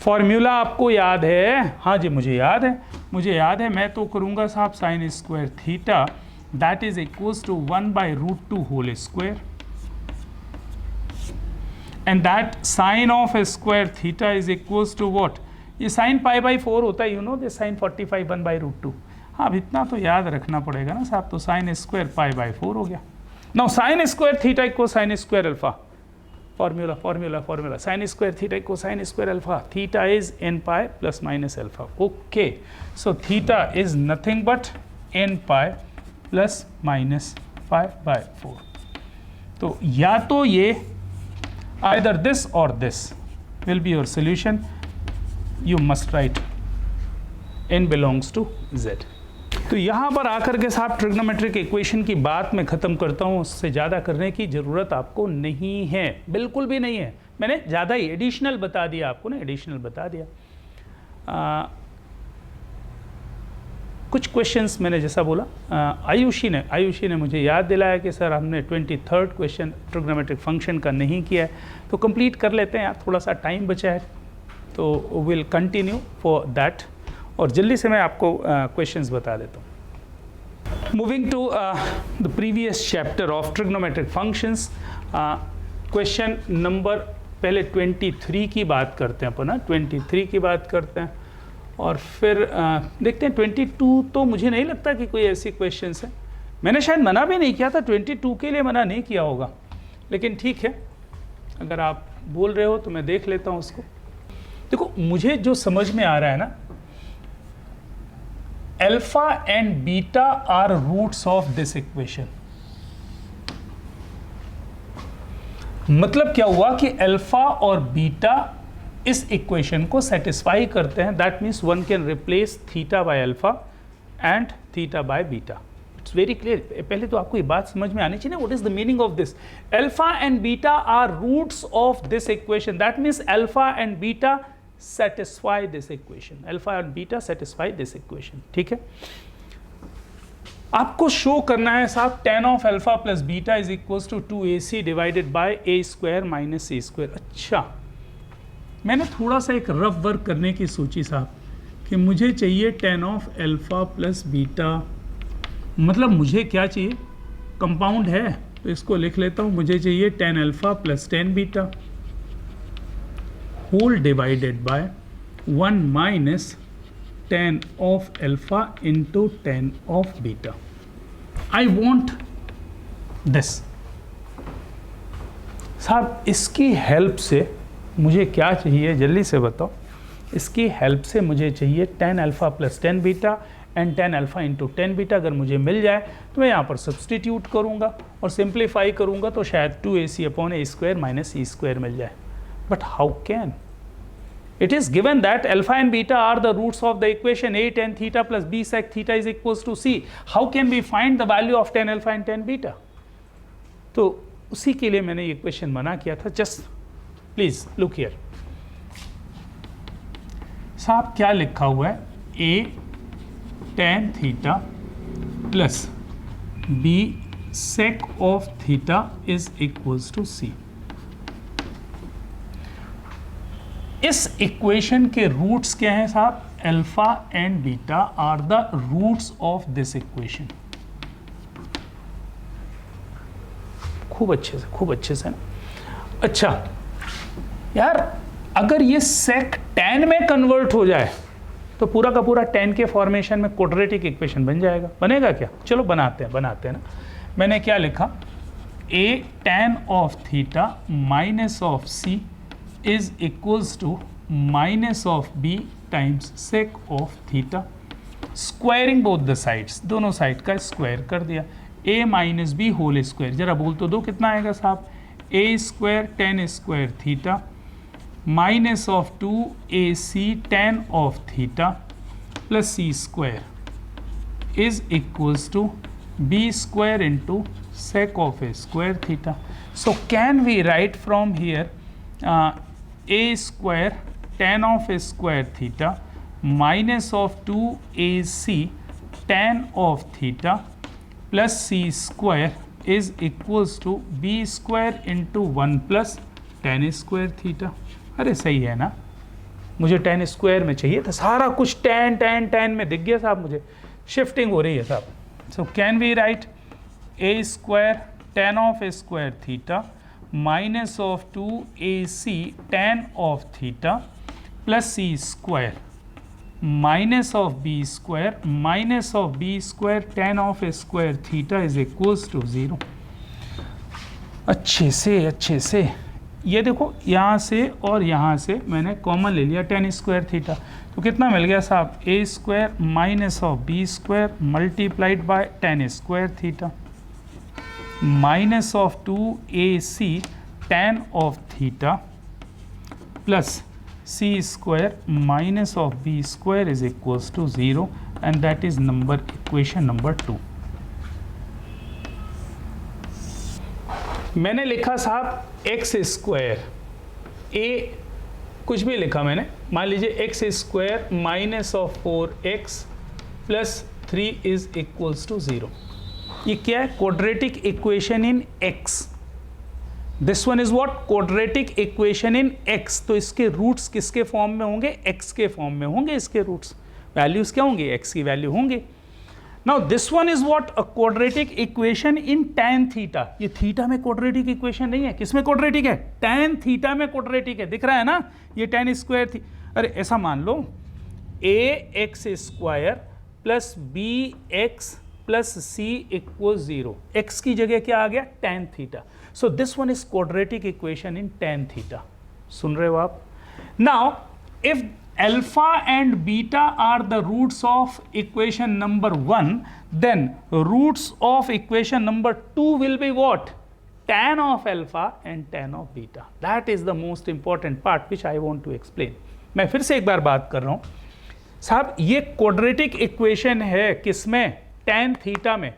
फॉर्मूला आपको याद है? हाँ जी, मुझे याद है। मैं तो करूँगा साहब sine square theta that is equals to 1/√2 whole square and that sine of square theta is equals to what, ये साइन π/4 होता है, यू नो दिस साइन 45 1/√2। हाँ, अब इतना तो याद रखना पड़ेगा ना साहब। तो साइन स्क्वायर π/4 हो गया। Now sine square theta equal sine square alpha. Formula sine square theta equal sine square alpha. Theta is nπ ± alpha. Okay, so theta is nothing but nπ ± π/4। तो या तो ये either this or this will be your solution. You must write n belongs to z। तो यहाँ पर आकर के साहब ट्रिग्नोमेट्रिक इक्वेशन की बात मैं ख़त्म करता हूँ। उससे ज़्यादा करने की ज़रूरत आपको नहीं है, बिल्कुल भी नहीं है। मैंने ज़्यादा ही एडिशनल बता दिया आपको ना, एडिशनल बता दिया। कुछ क्वेश्चंस मैंने जैसा बोला, आयुषी ने मुझे याद दिलाया कि सर हमने 23rd क्वेश्चन ट्रिग्नोमेट्रिक फंक्शन का नहीं किया है, तो कंप्लीट कर लेते हैं यार, थोड़ा सा टाइम बचा है तो विल कंटिन्यू फॉर दैट। और जल्दी से मैं आपको क्वेश्चंस बता देता हूँ। Moving to the previous chapter of trigonometric functions, question number पहले 23 की बात करते हैं अपन, 23 की बात करते हैं और फिर देखते हैं 22। तो मुझे नहीं लगता कि कोई ऐसी क्वेश्चंस है, मैंने शायद मना भी नहीं किया था, 22 के लिए मना नहीं किया होगा, लेकिन ठीक है अगर आप बोल रहे हो तो मैं देख लेता हूँ उसको। देखो, मुझे जो समझ में आ रहा है ना, alpha and beta are roots of this equation. मतलब क्या हुआ कि अल्फा और बीटा इस इक्वेशन को सेटिस्फाई करते हैं। That means one can replace theta by alpha and theta by beta. It's very clear. पहले तो आपको ये बात समझ में आनी चाहिए ना, what is the meaning of this. Alpha and beta are roots of this equation. That means alpha and beta satisfy this equation. Alpha and beta satisfy this equation. ठीक है, आपको शो करना है साहब tan of alpha plus beta is equals to 2ac divided by a square minus c square. अच्छा, मैंने थोड़ा सा एक रफ वर्क करने की सोची साहब कि मुझे चाहिए tan of alpha plus beta, मतलब मुझे क्या चाहिए, कंपाउंड है तो इसको लिख लेता हूँ। मुझे चाहिए tan alpha plus tan beta whole divided by 1 minus tan of alpha into tan of beta. I want this. साहब इसकी हेल्प से मुझे क्या चाहिए, जल्दी से बताओ। इसकी हेल्प से मुझे चाहिए tan alpha plus tan beta and tan alpha into tan beta. अगर मुझे मिल जाए तो मैं यहाँ पर सब्सटीट्यूट करूँगा और सिंप्लीफाई करूँगा तो शायद 2ac/a² माइनस e² मिल जाए। But how can? It is given that alpha and beta are the roots of the equation a tan theta plus b sec theta is equals to c. How can we find the value of tan alpha and tan beta? तो उसी के लिए मैंने ये question बना किया था। Just please look here. साहब क्या लिखा हुआ है? a tan theta plus b sec of theta is equals to c. इस इक्वेशन के रूट्स क्या हैं साहब? Alpha and beta are the roots of this equation. खूब अच्छे से ना। अच्छा यार, अगर ये सेक tan में कन्वर्ट हो जाए तो पूरा का पूरा tan के फॉर्मेशन में क्वाड्रेटिक इक्वेशन बन जाएगा। बनेगा क्या? चलो बनाते हैं ना। मैंने क्या लिखा? a tan of theta minus of c is equals to minus of b times sec of theta, squaring both the sides, दोनों साइड का स्क्वायर कर दिया। a minus b whole square, जरा बोल तो दो कितना आएगा साहब? a² tan square theta minus of 2ac tan of theta plus c² is equals to b² into sec of a² theta. So can we write from here a² tan of a² theta minus of 2ac tan of theta plus c² is equals to b² into 1 plus tan² theta. अरे सही है ना? मुझे tan² में चाहिए था, सारा कुछ tan में दिख गया साहब, मुझे शिफ्टिंग हो रही है साहब। So can we write a² tan of a² theta minus of 2ac tan of theta plus c² minus of b² minus of b² tan of a² theta is equals to 0. अच्छे से ये देखो, यहाँ से और यहाँ से मैंने कॉमन ले लिया tan² थीटा, तो कितना मिल गया साहब? a² minus of b² multiplied by tan² theta minus of 2ac tan of theta plus c² minus of b² is equals to 0 and that is equation number 2. मैंने लिखा साहब x² a कुछ भी लिखा मैंने, मान लीजिए x² minus of 4x plus 3 is equals to 0। ये क्या है? Quadratic equation in x। This one is what? Quadratic equation in x। तो इसके रूट्स किसके फॉर्म में होंगे? x के फॉर्म में होंगे। इसके रूट्स वैल्यूज क्या होंगे? x की वैल्यू होंगे। Now this one is what? A quadratic equation in tan theta. ये थीटा में क्वाड्रेटिक इक्वेशन नहीं है, किसमें क्वाड्रेटिक है? tan थीटा में क्वाड्रेटिक है। दिख रहा है ना? ये tan² थी। अरे ऐसा मान लो ax² plus bx plus c equals 0। x की जगह क्या आ गया? tan theta. So this one is quadratic equation in tan theta. सुन रहे हो आप? Now if alpha and beta are the roots of equation number 1, then roots of equation number 2 will be what? Tan of alpha and tan of beta. That is the most important part which I want to explain. मैं फिर से एक बार बात कर रहा हूँ साहब, ये क्वाड्रेटिक इक्वेशन है किसमें? tan थीटा में।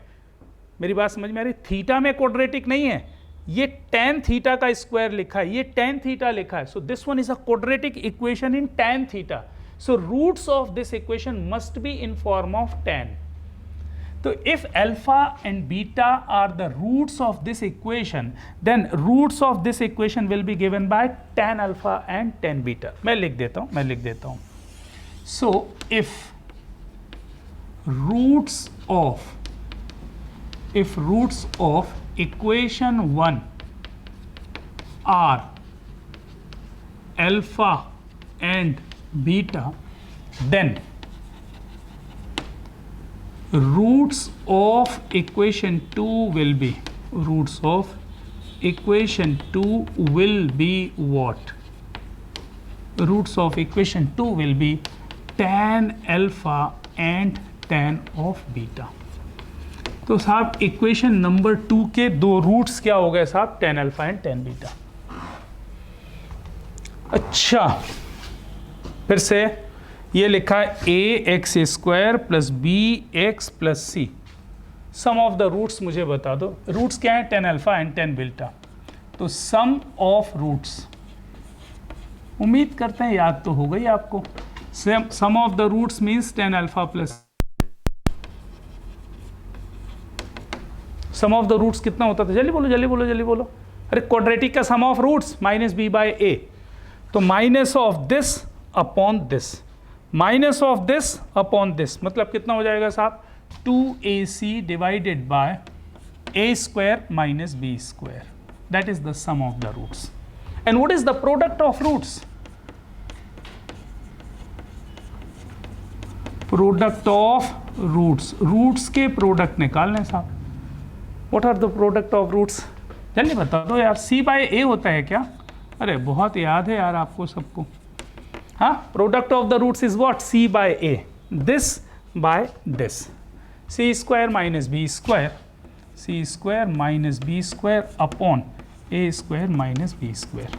मेरी बात समझ में आ रही? थीटा में क्वाड्रेटिक नहीं है, ये tan थीटा का स्क्वायर लिखा है, ये tan थीटा लिखा है। So this one is a quadratic equation in tan theta. So roots of this equation must be in form of tan. तो if alpha and beta are the roots of this equation, then roots of this equation will be given by tan alpha and tan beta. मैं लिख देता हूं। So if roots of equation 1 are alpha and beta, then roots of equation 2 will B, roots of equation 2 will be what? Roots of equation 2 will be tan alpha and tan of beta. तो साहब equation number 2 के दो roots क्या हो गए साहब? tan alpha and tan beta. अच्छा, फिर से ये लिखा है ax square plus b x plus c. Sum of the roots मुझे बता दो। रूट्स क्या है? tan alpha and tan beta. तो सम ऑफ रूट्स, उम्मीद करते हैं याद तो हो गई आपको। Sum of the roots means tan alpha plus, sum of the roots कितना होता था? जल्दी बोलो जल्दी बोलो जल्दी बोलो। अरे क्वाड्रेटिक का sum of roots minus B by A. तो minus of this upon this, minus of this upon this, मतलब कितना हो जाएगा साहब? 2ac divided by A square minus B square. That is the sum of the roots. And what is the product of roots? Product of roots, roots के product निकालने साहब। What are the product of roots? जल्दी बता दो यार। c by ए होता है क्या? अरे बहुत याद है यार आपको सबको। हाँ, product of the roots is what? c by a, this by this, c square minus B square, c square minus B square upon a square minus B square.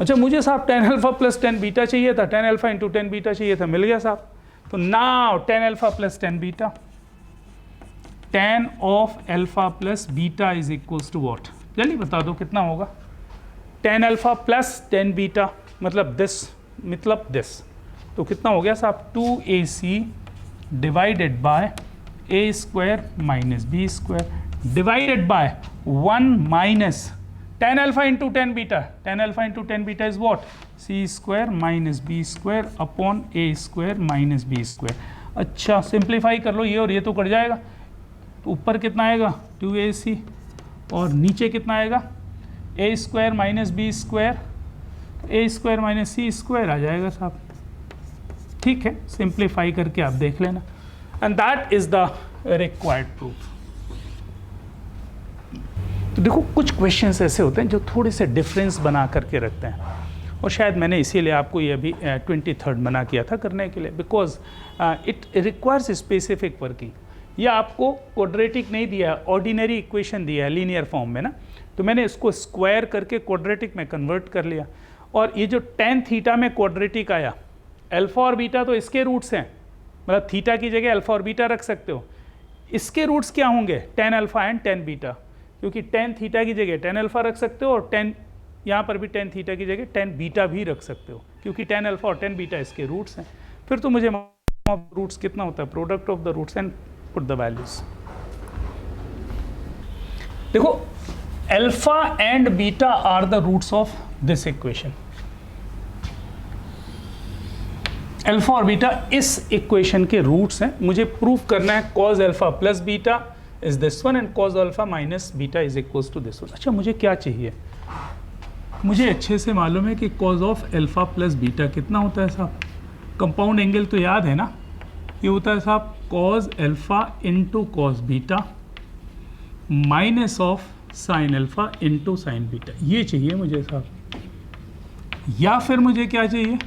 अच्छा, मुझे साहब tan alpha plus tan beta चाहिए था, tan alpha into tan beta चाहिए था, मिल गया साहब। तो now tan alpha plus tan beta, tan of alpha plus beta is equals to what? जल्दी बता दो कितना होगा? tan alpha plus tan beta मतलब दिस, तो कितना हो गया साहब? 2ac divided by A square minus B square divided by 1 minus tan alpha into tan beta, tan alpha into tan beta is what? c square minus B square upon a square minus B square. अच्छा, simplify कर लो, ये और ये तो cut जाएगा। तो ऊपर कितना आएगा? 2ac, और नीचे कितना आएगा? ए स्क्वायर माइनस बी स्क्वायर, ए स्क्वायर माइनस सी स्क्वायर आ जाएगा साहब। ठीक है, सिंप्लीफाई करके आप देख लेना। And that is the required proof. तो देखो, कुछ क्वेश्चंस ऐसे होते हैं जो थोड़े से डिफरेंस बना करके रखते हैं, और शायद मैंने इसीलिए आपको ये अभी 23rd मना किया था करने के लिए, because it requires specific working. या आपको क्वाड्रेटिक नहीं दिया, ऑर्डिनरी इक्वेशन दिया है लीनियर फॉर्म में ना, तो मैंने इसको स्क्वायर करके क्वाड्रेटिक में कन्वर्ट कर लिया। और ये जो tan थीटा में क्वाड्रेटिक आया, अल्फा और बीटा तो इसके रूट्स हैं, मतलब थीटा की जगह अल्फा और बीटा रख सकते हो। इसके रूट्स क्या होंगे? tan alpha and tan beta, क्योंकि tan थीटा की जगह tan अल्फा रख सकते हो, और tan यहाँ पर भी tan थीटा की जगह tan बीटा भी रख सकते हो, क्योंकि tan अल्फा और tan बीटा इसके रूट्स हैं। फिर तो मुझे रूट्स कितना होता है? Product of the roots and put the values. देखो, alpha and beta are the roots of this equation. Alpha और बीटा इस इक्वेशन के रूट्स हैं। मुझे प्रूफ करना है cos alpha plus beta is this one and cos alpha minus beta is equals to this one. अच्छा, मुझे क्या चाहिए? मुझे अच्छे से मालूम है कि cos of alpha plus beta कितना होता है साहब? कंपाउंड एंगल तो याद है ना, ये होता है साहब cos alpha into cos beta minus of sign alpha into sine beta. ये चाहिए मुझे साहब। या फिर मुझे क्या चाहिए?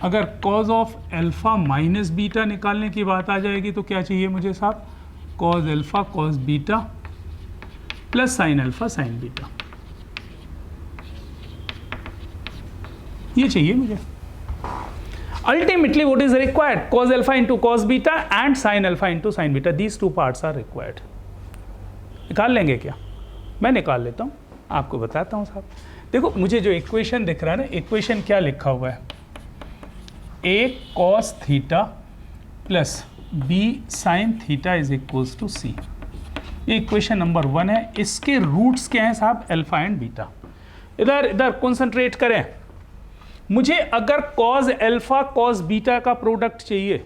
अगर cos of alpha minus beta निकालने की बात आ जाएगी तो क्या चाहिए मुझे साहब? cos alpha cos beta plus sign alpha sine beta, ये चाहिए मुझे। Ultimately, what is required? Cos alpha into cos beta and sin alpha into sin beta. These two parts are required. निकाल लेंगे क्या? मैं निकाल लेता हूँ, आपको बताता हूँ साहब। देखो, मुझे जो इक्वेशन दिख रहा है ना, इक्वेशन क्या लिखा हुआ है? a cos theta plus b sin theta is equals to c। ये इक्वेशन नंबर 1 है। इसके रूट्स क्या हैं साहब? Alpha and beta. इधर कॉन्सेंट्रेट करें। मुझे अगर cos अल्फा cos बीटा का प्रोडक्ट चाहिए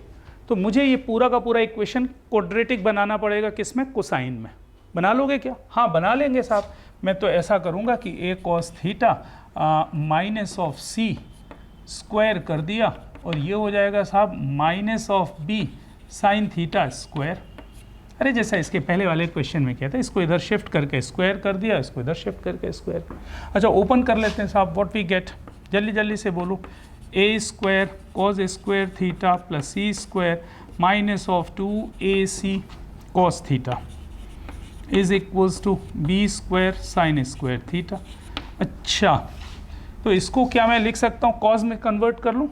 तो मुझे ये पूरा का पूरा इक्वेशन क्वाड्रेटिक बनाना पड़ेगा। किसमें? कोसाइन में। बना लोगे क्या? हाँ, बना लेंगे साहब। मैं तो ऐसा करूँगा कि a cos theta minus of c square कर दिया, और ये हो जाएगा साहब minus of b sine theta square. अरे जैसा इसके पहले वाले क्वेश्चन में किया था, इसको इधर शिफ्ट करके स्क्वायर कर दिया, इसको इधर शिफ्ट करके स्क्वायर। अच्छा ओपन कर लेते हैं साहब, व्हाट वी गेट, जल्दी जल्दी से बोलो। A square cos square theta plus C square minus of 2ac cos theta is equals to B square sine square theta. अच्छा तो इसको क्या मैं लिख सकता हूँ, कॉस में कन्वर्ट कर लूँ,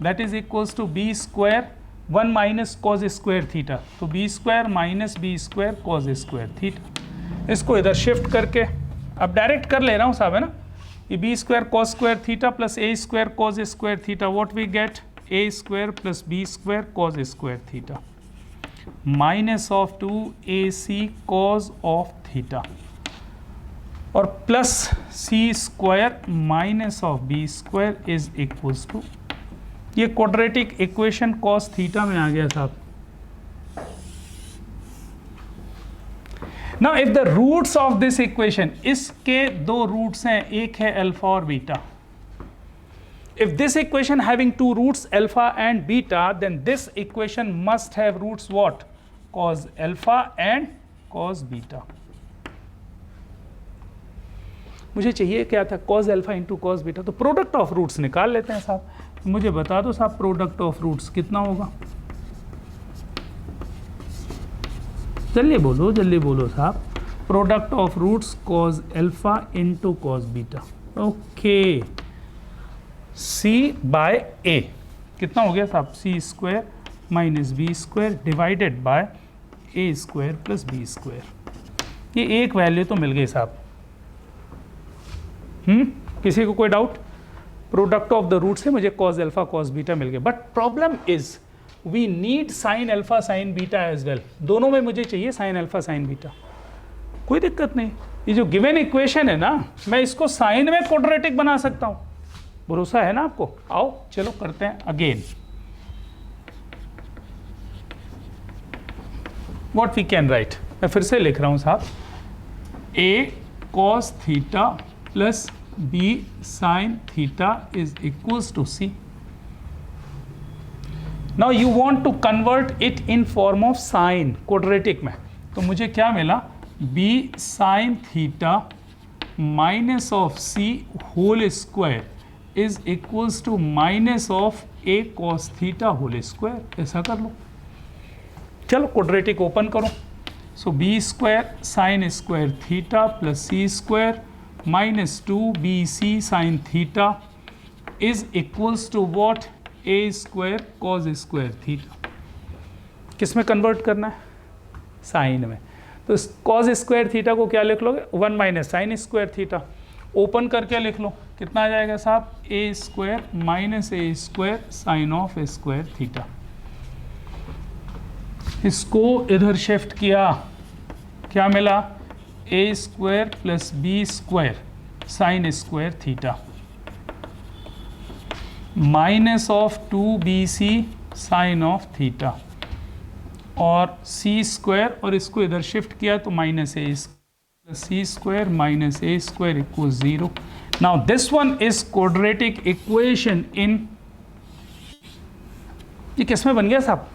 that is equals to B square 1 minus cos square theta, तो B square minus B square cos square theta. इसको इधर शिफ्ट करके अब डायरेक्ट कर ले रहा हूँ साहब, है ना, ये B square cos square theta plus A square cos square theta, what we get, A square plus B square cos square theta minus of 2ac cos of theta और plus C square minus of B square is equals to, ये quadratic equation cos theta में आ गया साहब। Now if the roots of this equation, इसके दो roots हैं, एक है अल्फा और beta. If this equation having two roots alpha and beta, then this equation must have roots what, cos alpha and cos beta. मुझे चाहिए क्या था, cos alpha into cos beta, तो प्रोडक्ट ऑफ रूट्स निकाल लेते हैं साहब। मुझे बता दो साहब प्रोडक्ट ऑफ रूट्स कितना होगा, जल्दी बोलो साहब, product of roots cos alpha into cos beta, okay, C by A कितना हो गया साहब, C square minus B square divided by A square plus B square. ये एक वैल्यू तो मिल गई साहब, किसी को कोई doubt, product of the root से मुझे कॉस अल्फा कॉस बीटा मिल गया, but problem is we need sine alpha sine beta as well, दोनों में मुझे चाहिए साइन अल्फा साइन बीटा, कोई दिक्कत नहीं। ये जो गिवन इक्वेशन है ना, मैं इसको साइन में क्वाड्रेटिक बना सकता हूं, भरोसा है ना आपको, आओ चलो करते हैं again. What we can write, मैं फिर से लिख रहा हूं साहब, A cos theta plus B sine theta is equals to C. Now you want to convert it in form of sine quadratic में, तो मुझे क्या मिला, B sine theta minus of C whole square is equals to minus of A cos theta whole square. ऐसा कर लो, चलो quadratic open करो, so B square sine square theta plus C square minus 2bc sine theta is equals to what, a square cos square theta. किस में convert करना है, sign में, तो कॉस स्क्वायर थीटा को क्या लिख लोगे, 1 minus sine square theta, open करके लिख लो, कितना आ जाएगा साहब, A square minus A square sine of square theta. इसको इधर शिफ्ट किया, क्या मिला, A square plus B square sine square theta minus of 2bc sine of theta और सी स्क्वायर, और इसको इधर शिफ्ट किया तो minus A C square minus A square equal 0। Now this one is quadratic equation इन, ये किस में बन गया साहब,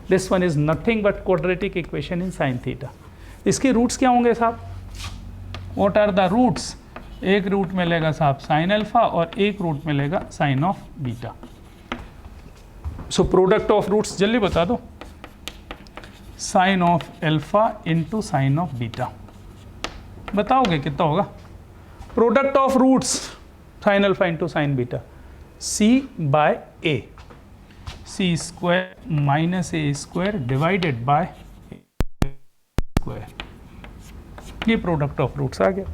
this one is nothing but quadratic equation in sine theta. इसके रूट्स क्या होंगे साहब, व्हाट आर द रूट्स, एक रूट मिलेगा साहब साइन अल्फा और एक रूट मिलेगा sine of beta. So product of roots जल्दी बता दो, sine of alpha into sine of beta, बताओगे कितना होगा, product of roots sine alpha into sine beta, C by A, C square minus A square divided by square, ये product of roots आ गया।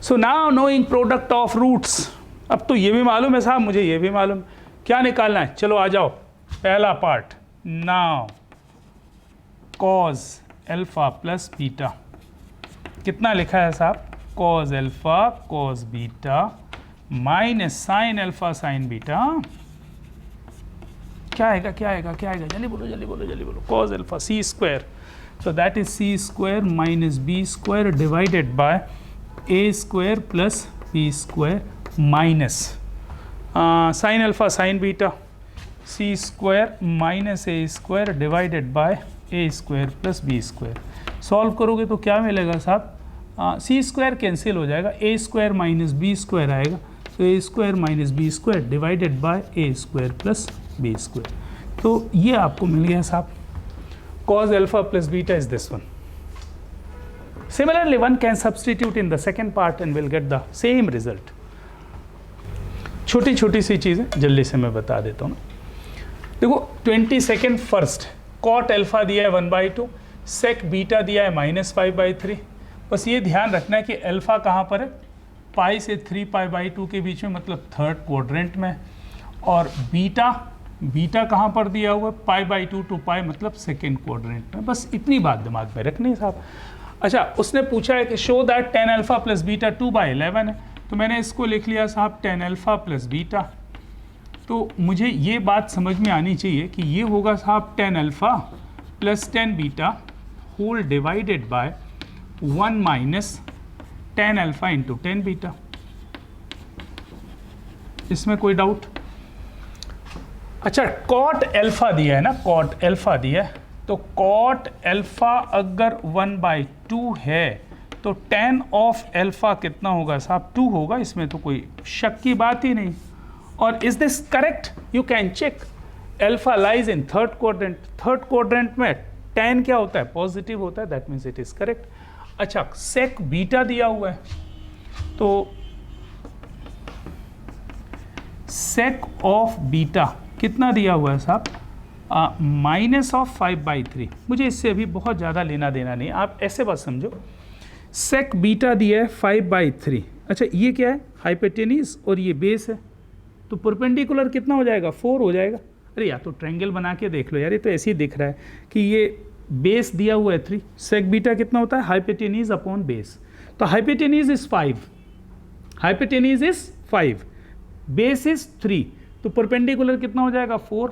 So now knowing product of roots, अब तो ये भी मालूम है साहब, मुझे ये भी मालूम, क्या निकालना है, चलो आ जाओ, पहला part, now cos alpha plus beta, कितना लिखा है साहब, cos alpha cos beta minus sign alpha sine beta, क्या आएगा क्या आएगा क्या आएगा, जल्दी बोलो जल्दी बोलो जल्दी बोलो, cos alpha C square, so that is c square minus b square divided by a square plus b square minus sin alpha sin beta, C square minus A square divided by A square plus B square. Solve करोगे तो क्या मिलेगा साहब, C square cancel हो जाएगा, A square minus B square आएगा, तो A square minus B square divided by A square plus B square. तो ये आपको मिल गया साहब, cos alpha plus beta is this one. Similarly, one can substitute in the second part and will get the same result. छोटी छोटी सी चीज़ें जल्दी से मैं बता देता हूँ ना। देखो 22 फर्स्ट cot अल्फा दिया है 1/2, sec बीटा दिया है -5/3। बस ये ध्यान रखना है कि अल्फा कहाँ पर है, पाई से 3π/2 के बीच में, मतलब थर्ड क्वाड्रेंट में, और बीटा कहाँ पर दिया हुआ है, π/2 to π, मतलब सेकेंड क्वाड्रेंट में। बस इतनी बात दिमाग में रखनी है साहब। अच्छा, उसने पूछा है कि show that tan alpha plus beta 2/11 है, तो मैंने इसको लिख लिया साहब tan अल्फा प्लस बीटा। तो मुझे ये बात समझ में आनी चाहिए कि ये होगा साहब tan alpha plus tan beta whole divided by 1 minus tan alpha into tan beta. इसमें कोई डाउट? अच्छा, cot अल्फा दिया है ना, cot अल्फा दिया है, तो cot अल्फा अगर 1/2 है तो tan ऑफ अल्फा कितना होगा साहब, 2 होगा, इसमें तो कोई शक की बात ही नहीं। और is this correct? You can check. Alpha lies in third quadrant, third quadrant में tan क्या होता है, पॉजिटिव होता है, that means it is correct. अच्छा, sec बीटा दिया हुआ है, तो sec ऑफ बीटा कितना दिया हुआ है साहब, -5/3। मुझे इससे अभी बहुत ज़्यादा लेना देना नहीं, आप ऐसे बात समझो। sec बीटा दिया है 5/3। अच्छा, ये क्या है, हाइपोटेन्यूज और ये बेस है, तो परपेंडिकुलर कितना हो जाएगा, 4 हो जाएगा। अरे यार, तो ट्रायंगल बना के देख लो यार, ये तो ऐसे ही दिख रहा है कि ये बेस दिया हुआ है 3, sec बीटा कितना होता है, हाइपोटेन्यूज अपॉन बेस, तो hypotenuse is 5, hypotenuse is 5, base is 3, तो परपेंडिकुलर कितना हो जाएगा, 4।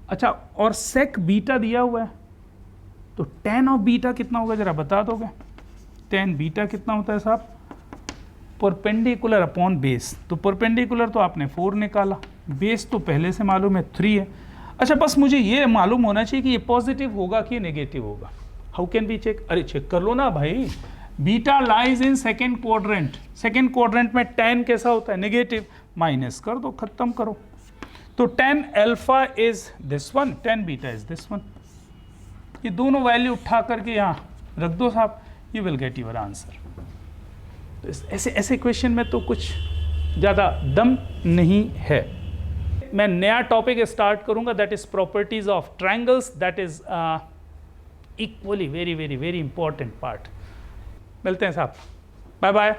अच्छा, और sec बीटा दिया हुआ है, तो tan ऑफ बीटा कितना होगा जरा बता दोगे? tan बीटा कितना होता है साहब, परपेंडिकुलर अपॉन बेस, तो परपेंडिकुलर तो आपने 4 निकाला, बेस तो पहले से मालूम है 3 है। अच्छा, बस मुझे ये मालूम होना चाहिए कि ये पॉजिटिव होगा कि नेगेटिव होगा। How can be check? अरे चेक कर लो ना भाई, beta lies in second quadrant, second quadrant में tan कैसा होता है, नेगेटिव, माइनस कर दो, खत्म करो। तो tan alpha is this one, tan beta is this one. ये दोनों वैल्यू उठा करके यहाँ रख दो साहब, you will get your answer. तो ऐसे क्वेश्चन में तो कुछ ज़्यादा दम नहीं है। मैं नया टॉपिक स्टार्ट करूंगा, that is properties of triangles, that is equally very very very important part. मिलते हैं साहब, बाय बाय।